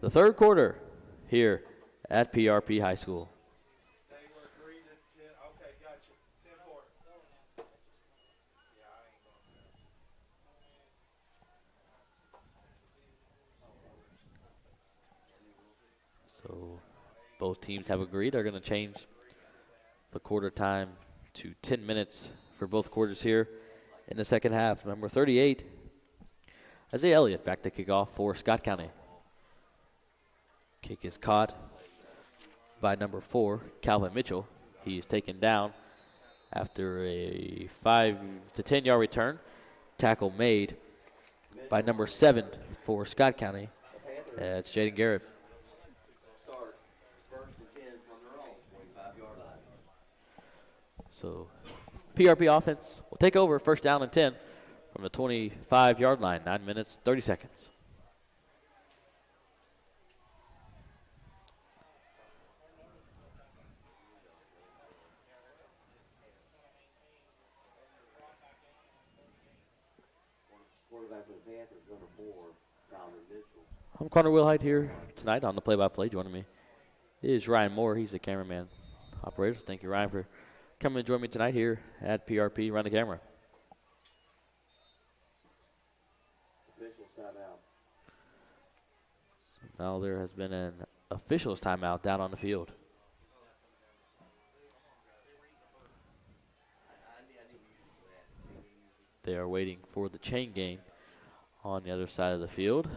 the third quarter here at PRP High School. So both teams have agreed they're going to change the quarter time to 10 minutes for both quarters here in the second half. Number 38, Isaiah Elliott back to kick off for Scott County. Kick is caught by number 4, Calvin Mitchell. He is taken down after a 5 to 10 yard return. Tackle made by number 7 for Scott County. It's Jaden Garrett. So PRP offense will take over first down and 10 from the 25-yard line, 9 minutes, 30 seconds. I'm Connor Willhite here tonight on the play-by-play. Joining me is Ryan Moore. He's the cameraman operator. Thank you, Ryan, for coming and join me tonight here at PRP. Run the camera. So now there has been an officials timeout down on the field. They are waiting for the chain game on the other side of the field.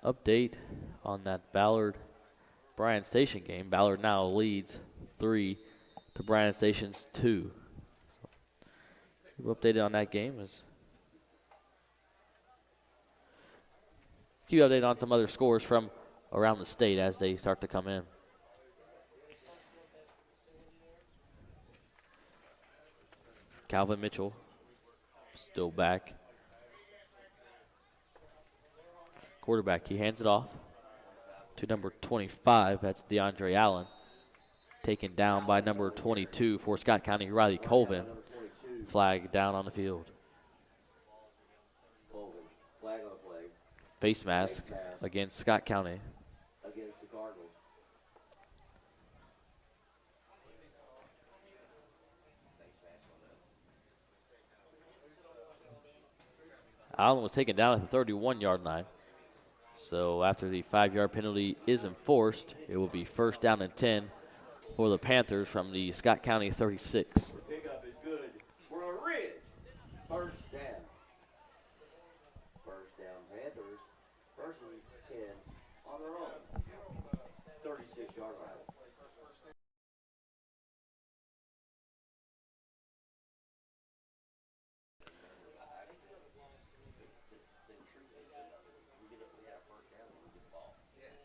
Update on that Ballard-Bryan Station game. Ballard now leads 3 to Bryan Station's 2. So keep updated on that game. Keep updated on some other scores from around the state as they start to come in. Calvin Mitchell still back. Quarterback, he hands it off to number 25. That's DeAndre Allen. Taken down by number 22 for Scott County, Riley Colvin. Flag down on the field. Face mask against Scott County. Against the Cardinals. Allen was taken down at the 31-yard line. So after the 5-yard penalty is enforced, it will be first down and 10 for the Panthers from the Scott County 36. The pickup is good for a Ridge. First down. First down, Panthers. First and 10 on their own. 36-yard line.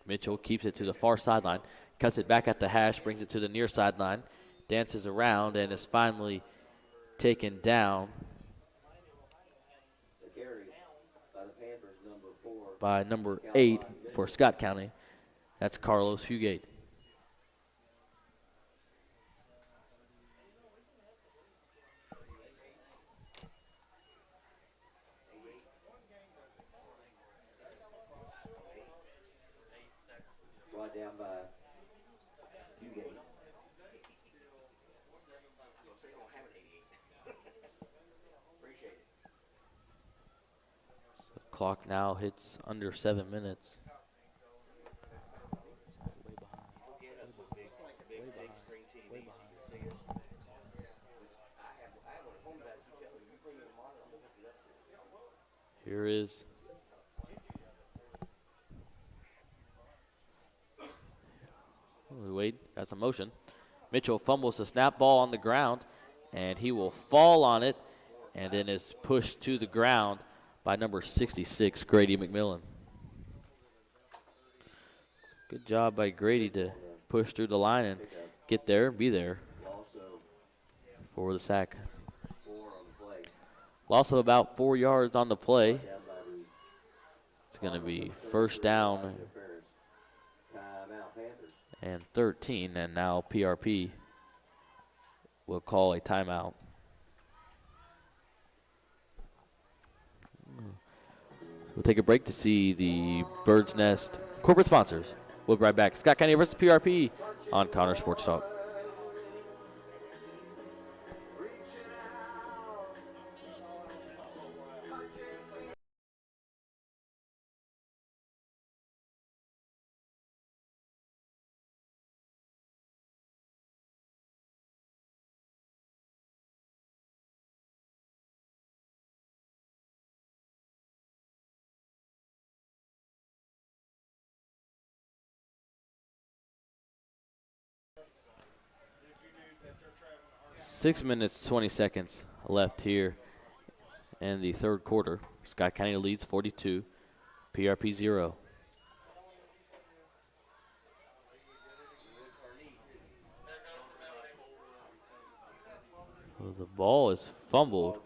Mitchell keeps it to the far sideline, cuts it back at the hash, brings it to the near sideline, dances around, and is finally taken down The carry by the Panthers, number 4. by number 8 for Scott County. That's Carlos Hugate. Brought down by Hugate. Appreciate it. So clock now hits under 7 minutes. Here is we wait, got some motion. Mitchell fumbles the snap ball on the ground, and he will fall on it, and then is pushed to the ground by number 66, Grady McMillan. Good job by Grady to push through the line and get there, be there for the sack. 4 on the play. Loss of about 4 yards on the play. Down by the It's going to be first down interference. Timeout, Panthers. and 13, and now PRP will call a timeout. We'll take a break to see the Bird's Nest corporate sponsors. We'll be right back. Scott County versus PRP on Connor Sports Talk. 6 minutes, 20 seconds left here in the third quarter. Scott County leads 42, PRP 0. So the ball is fumbled,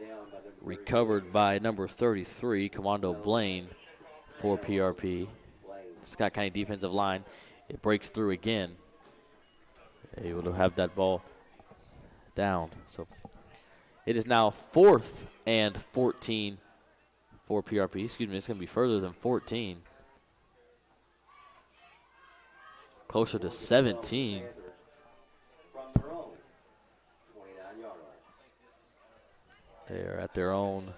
recovered by number 33, Commando Blaine for PRP. Scott County defensive line, it breaks through again. Able to have that ball down. So it is now 4th and 14 for PRP. Excuse me, it's going to be further than 14. Closer to 17. From their own 29-yard line. They're at their own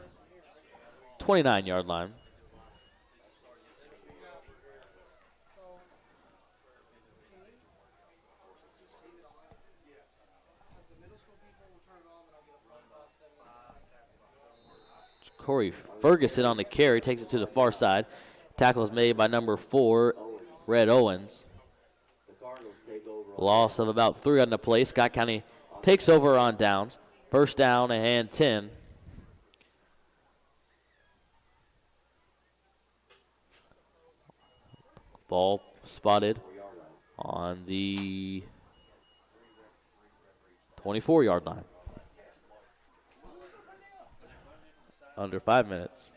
29-yard line. Corey Ferguson on the carry, takes it to the far side. Tackle is made by number 4, Red Owens. The Cardinals take over. Loss of about 3 on the play. Scott County takes over on downs. First down and 10. Ball spotted on the 24-yard line. Under 5 minutes.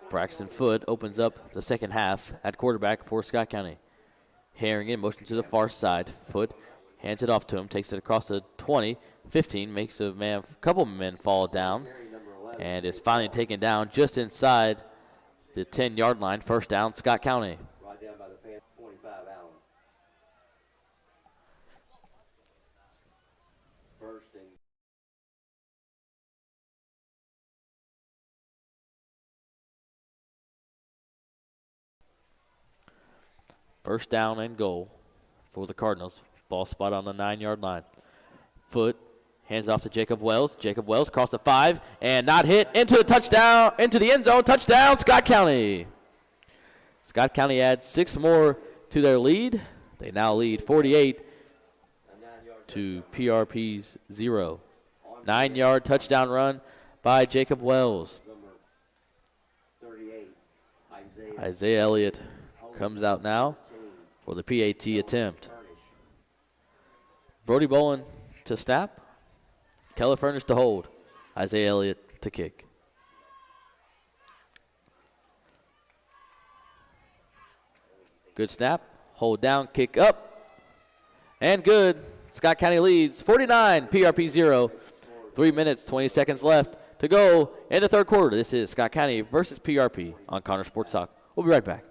Braxton Foote opens up the second half at quarterback for Scott County. Harrigan motion to the far side. Foote hands it off to him, takes it across the 20, 15, makes a couple men fall down, and is finally taken down just inside the 10-yard line. First down, Scott County. Right down by the Panthers, 25 Allen. First and First down and goal for the Cardinals. Ball spot on the 9-yard line. Foote hands off to Jacob Wells. Jacob Wells across the 5 and not hit into the touchdown, into the end zone. Touchdown, Scott County. Scott County adds 6 more to their lead. They now lead 48 to PRP's 0. 9-yard touchdown run by Jacob Wells. number 38, Isaiah Elliott comes out now for the PAT attempt. Brody Bowen to snap. Keller Furnish to hold. Isaiah Elliott to kick. Good snap. Hold down, kick up. And good. Scott County leads 49, PRP 0. 3 minutes, 20 seconds left to go in the third quarter. This is Scott County versus PRP on Connor Sports Talk. We'll be right back.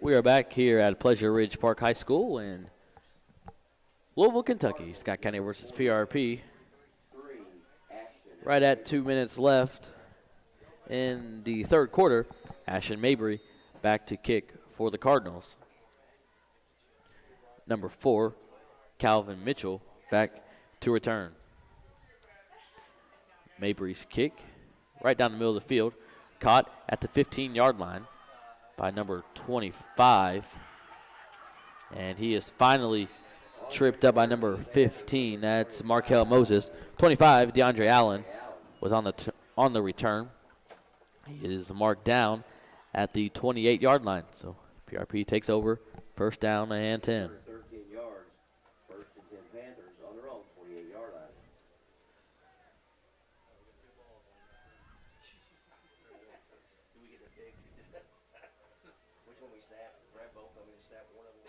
We are back here at Pleasure Ridge Park High School in Louisville, Kentucky. Scott County versus PRP. Right at 2 minutes left in the third quarter. Ashton Mabry back to kick for the Cardinals. Number 4, Calvin Mitchell back to return. Mabry's kick right down the middle of the field. Caught at the 15-yard line by number 25. And he is finally tripped up by number 15. That's Markel Moses. 25, DeAndre Allen, was on the return. He is marked down at the 28-yard line. So PRP takes over, first down and 10. 13 yards, first and 10 Panthers on their own 28-yard line. Do we get a big? Which one we snap? Grab both of them and snap one of them.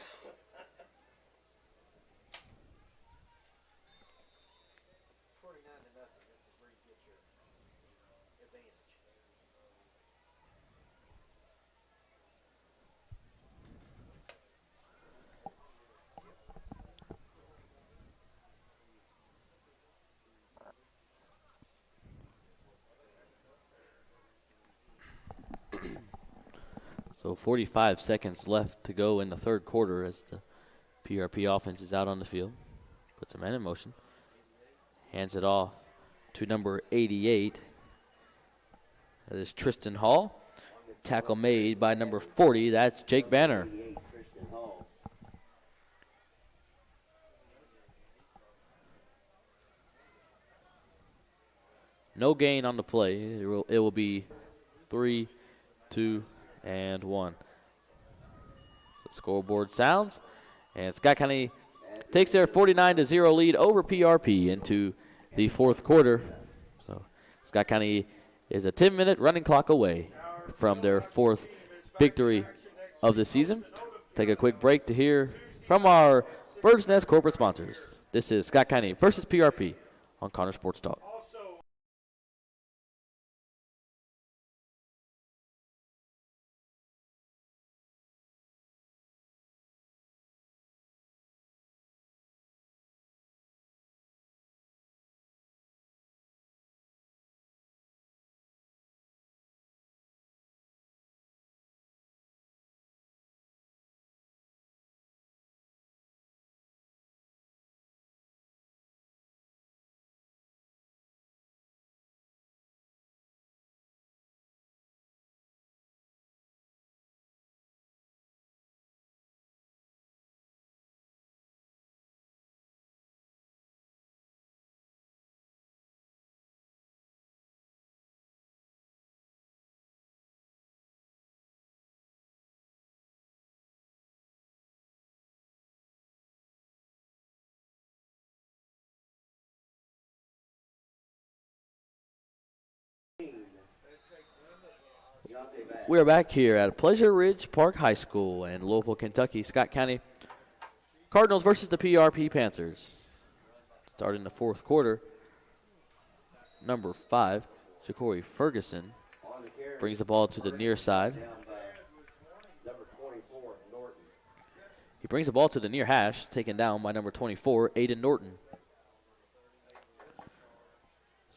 49 to nothing. This is where you get your advantage. So 45 seconds left to go in the third quarter as the PRP offense is out on the field. Puts a man in motion. Hands it off to number 88. That is Tristan Hall. Tackle made by number 40. That's Jake Banner. 88, Tristan Hall. No gain on the play. It will be 3, 2, and 1. So scoreboard sounds. And Scott County takes their 49-0 lead over PRP into the fourth quarter. So Scott County is a 10-minute running clock away from their fourth victory of the season. Take a quick break to hear from our Bird's Nest corporate sponsors. This is Scott County versus PRP on Connor Sports Talk. We are back here at Pleasure Ridge Park High School in Louisville, Kentucky. Scott County Cardinals versus the PRP Panthers. Starting the fourth quarter. number 5, Ja'Cory Ferguson, On the carry. brings the ball to the near side. Down by number 24, Norton. He brings the ball to the near hash, taken down by number 24, Aiden Norton.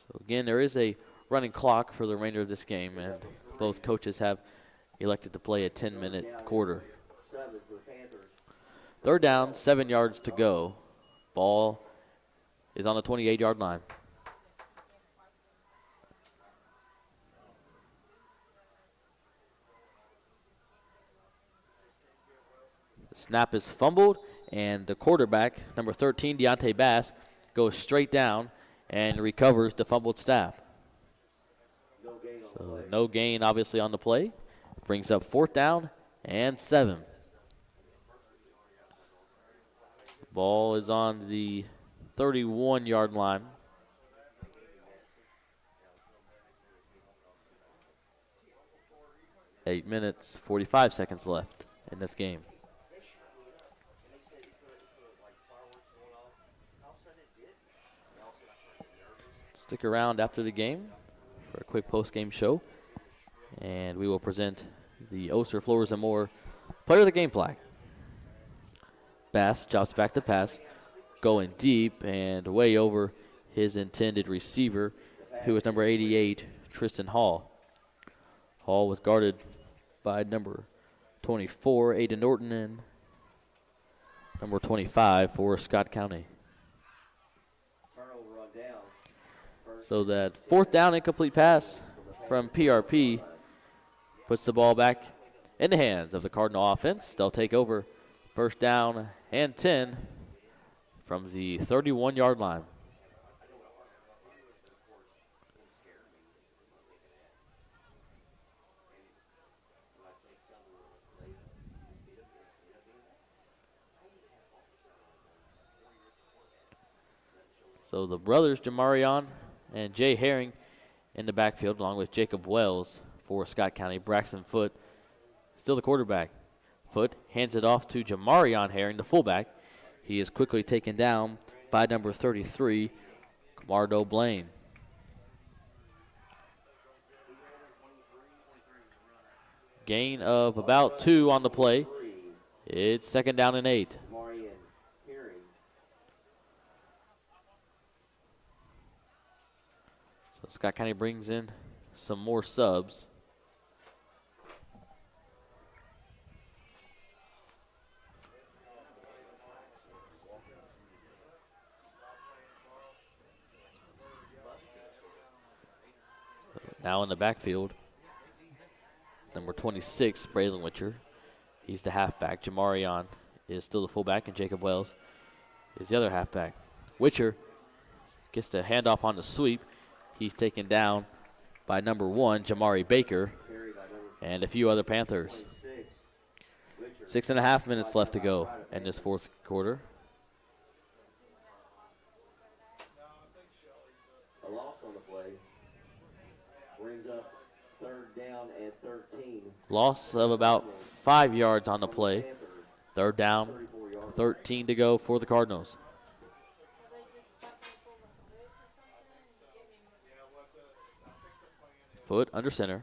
So again, there is a running clock for the remainder of this game, and both coaches have elected to play a 10-minute quarter. 7 for the Panthers. Third down, 7 yards to go. Ball is on the 28-yard line. The snap is fumbled, and the quarterback, number 13, Deontay Bass, goes straight down and recovers the fumbled snap. No gain on the So play. no gain, obviously, on the play. Brings up 4th down and 7. Ball is on the 31-yard line. 8 minutes, 45 seconds left in this game. Stick around after the game for a quick post-game show, and we will present the Oster Floors and More Player of the Game plaque. Bass drops back to pass, going deep and way over his intended receiver, who was number 88, Tristan Hall. Hall was guarded by number 24, Aiden Norton, and number 25 for Scott County. Turnover on down. So that 4th down incomplete pass from PRP puts the ball back in the hands of the Cardinal offense. They'll take over 1st down and 10 from the 31-yard line. So the brothers, Jamarion and Jay Herring, in the backfield, along with Jacob Wells for Scott County. Braxton Foote, still the quarterback. Foote hands it off to Jamarion Herring, the fullback. He is quickly taken down by number 33, Camardo Blaine. Gain of about 2 on the play. It's 2nd down and 8. Marion Herring. So Scott County brings in some more subs. Now in the backfield, number 26, Braylon Witcher. He's the halfback. Jamarion is still the fullback, and Jacob Wells is the other halfback. Witcher gets the handoff on the sweep. He's taken down by number 1, Jamari Baker, Carried by number and a few other Panthers. 26. 6.5 minutes left to go in this 4th quarter. A loss on the play. Brings up 3rd down and 13. Loss of about 5 yards on the play. 3rd down, 34 yards. 13 to go for the Cardinals. Foote under center.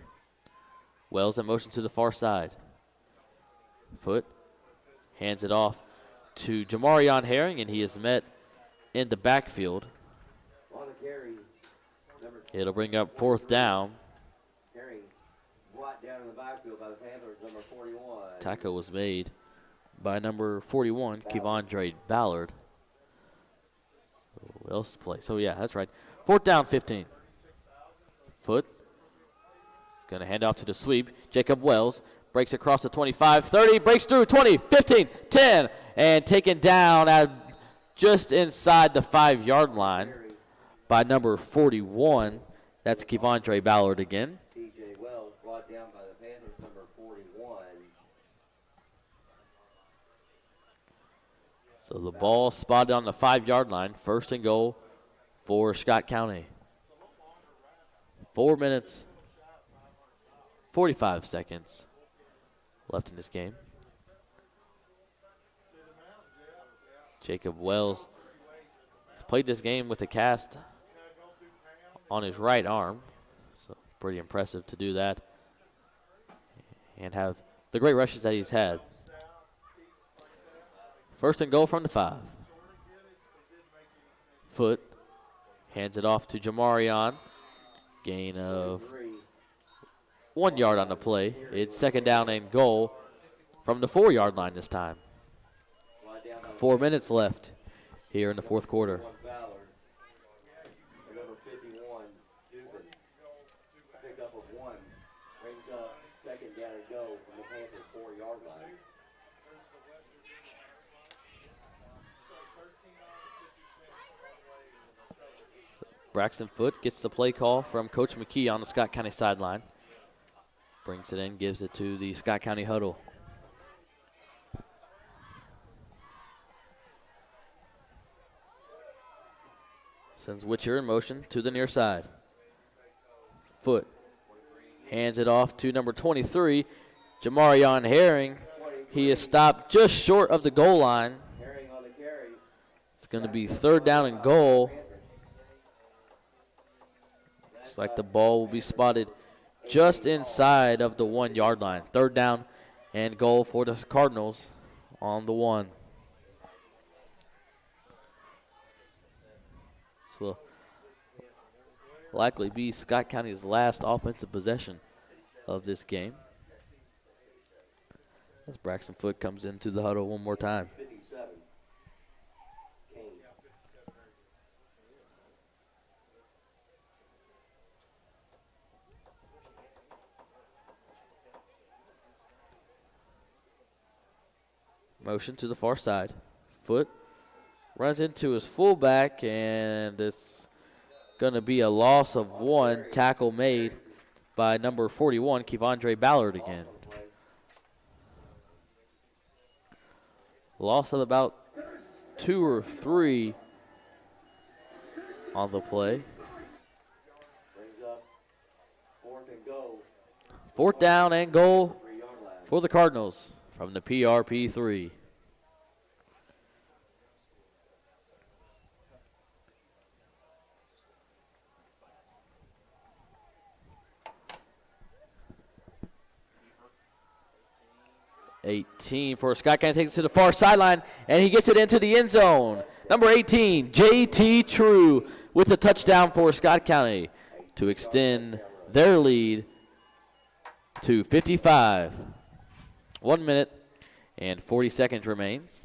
Wells in motion to the far side. Foote hands it off to Jamarion Herring, and he is met in the backfield. On the carry, number It'll bring up 4th down. Herring brought down in the backfield by the Panthers, number 41. Tackle was made by number 41, Kevondre Ballard. So what else to play? So, yeah, that's right. 4th down, 15. Foote is going to hand off to the sweep. Jacob Wells breaks across the 25, 30, breaks through, 20, 15, 10, and taken down at just inside the 5-yard line by number 41. That's Kevondre Ballard again. TJ Wells brought down by the Panthers, number 41. So the ball spotted on the 5-yard line. 1st and goal for Scott County. 4 minutes, 45 seconds left in this game. Jacob Wells has played this game with a cast on his right arm. So pretty impressive to do that and have the great rushes that he's had. First and goal from the 5. Foot hands it off to Jamarion. Gain of 1 yard on the play. It's second down and goal from the 4-yard line this time. 4 minutes left here in the fourth quarter. Number 51, Dubin. Pickup of 1. Brings up second down and go from the Panthers 4-yard line. Braxton Foot gets the play call from Coach McKee on the Scott County sideline. Brings it in, gives it to the Scott County huddle. Sends Witcher in motion to the near side. Foot hands it off to number 23, Jamarion Herring. He is stopped just short of the goal line. Herring on the carry. It's going to be third down and goal. Looks like the ball will be spotted just inside of the 1-yard line. Third down and goal for the Cardinals on the 1. This will likely be Scott County's last offensive possession of this game. As Braxton Foot comes into the huddle one more time. 57. Kane. Motion to the far side. Foot runs into his fullback, and it's going to be a loss of 1. Tackle made by number 41, Kevondre Ballard again. Loss of about 2 or 3 on the play. Brings up 4th and goal. Fourth down and goal 3-yard line. for the Cardinals from the PRP 3. (18) for Scott County, takes it to the far sideline, and he gets it into the end zone. Number 18, J.T. True with a touchdown for Scott County to extend their lead to 55. 1 minute and 40 seconds remains.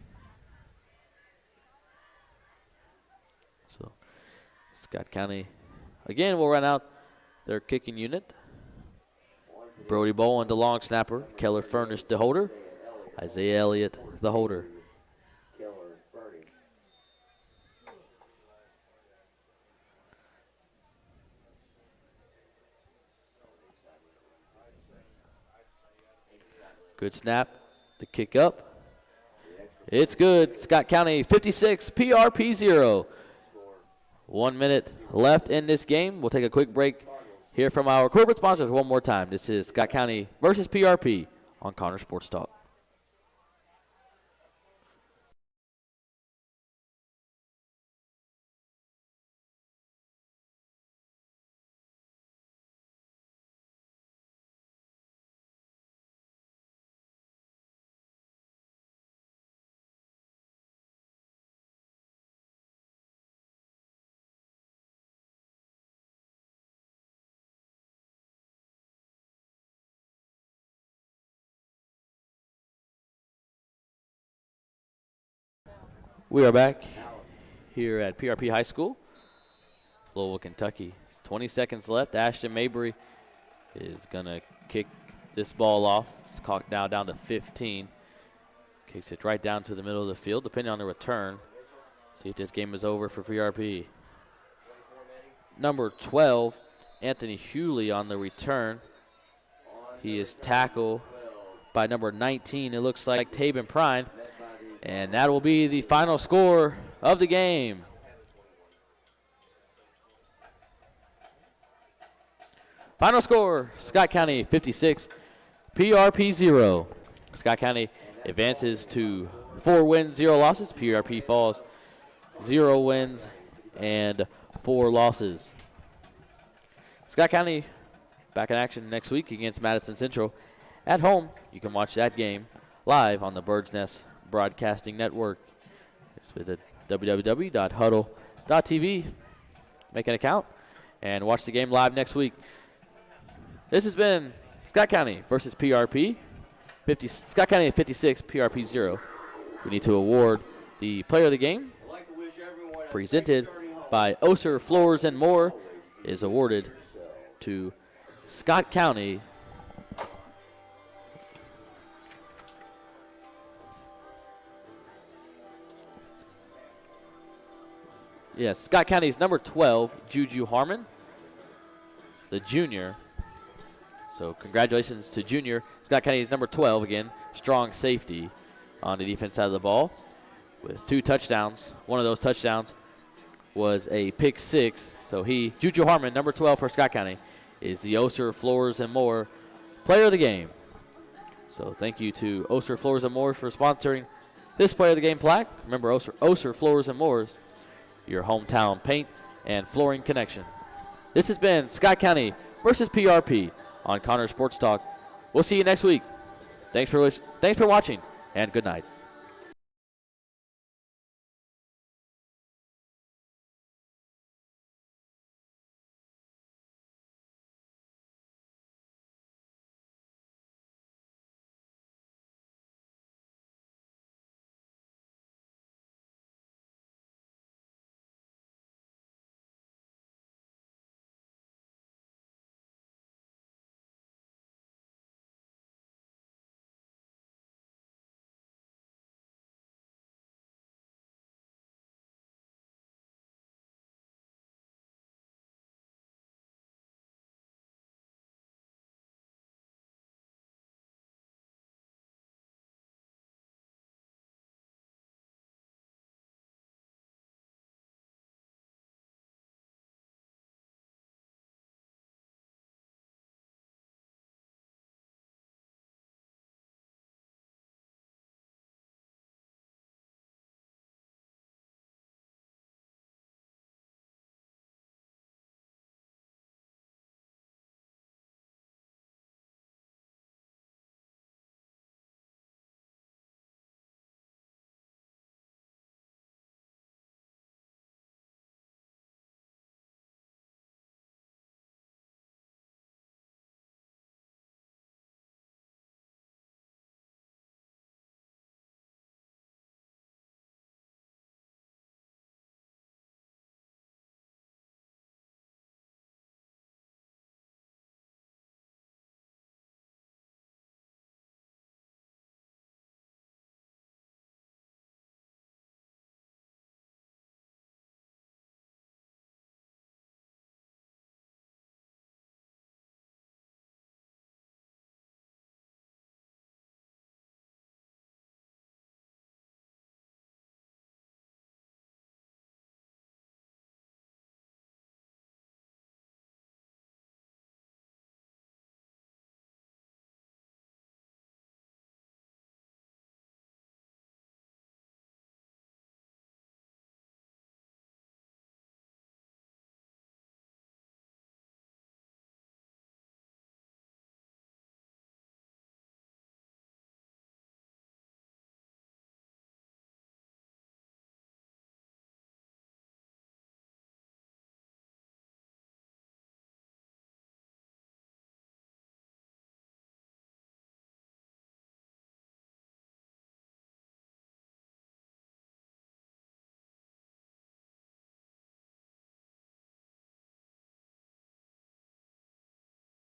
So Scott County again will run out their kicking unit. Brody Bowen, the long snapper. Keller Furnish, the holder. Isaiah Elliott, the holder. Keller Furnish. Good snap. The kick up. It's good. Scott County 56, PRP 0. 1 minute left in this game. We'll take a quick break. Hear from our corporate sponsors one more time. This is Scott County versus PRP on Connor Sports Talk. We are back here at PRP High School, Louisville, Kentucky. 20 seconds left. Ashton Mabry is going to kick this ball off. It's caught now down to 15. Kicks it right down to the middle of the field, depending on the return. See if this game is over for PRP. Number 12, Anthony Hewley on the return. He is tackled by number 19. It looks like Taven Prine. And that will be the final score of the game. Final score, Scott County 56, PRP 0. Scott County advances to 4 wins, 0 losses. PRP falls 0 wins and 4 losses. Scott County back in action next week against Madison Central. At home, you can watch that game live on the Bird's Nest Broadcasting Network. Just visit www.huddle.tv, make an account, and watch the game live next week. This has been Scott County versus PRP. Scott County at 56, PRP 0. We need to award the player of the game, presented by Oser Floors and More, is awarded to Scott County. Yes, Scott County's number 12, Juju Harmon, the junior. So congratulations to junior. Scott County's number 12, again, strong safety on the defense side of the ball with 2 touchdowns. One of those touchdowns was a pick 6. So Juju Harmon, number 12 for Scott County, is the Oser Floors and More player of the game. So thank you to Oser Floors and More for sponsoring this player of the game plaque. Remember, Oser Floors and More's your hometown paint and flooring connection. This has been Scott County versus PRP on Connor Sports Talk. We'll see you next week. Thanks for watching, and good night.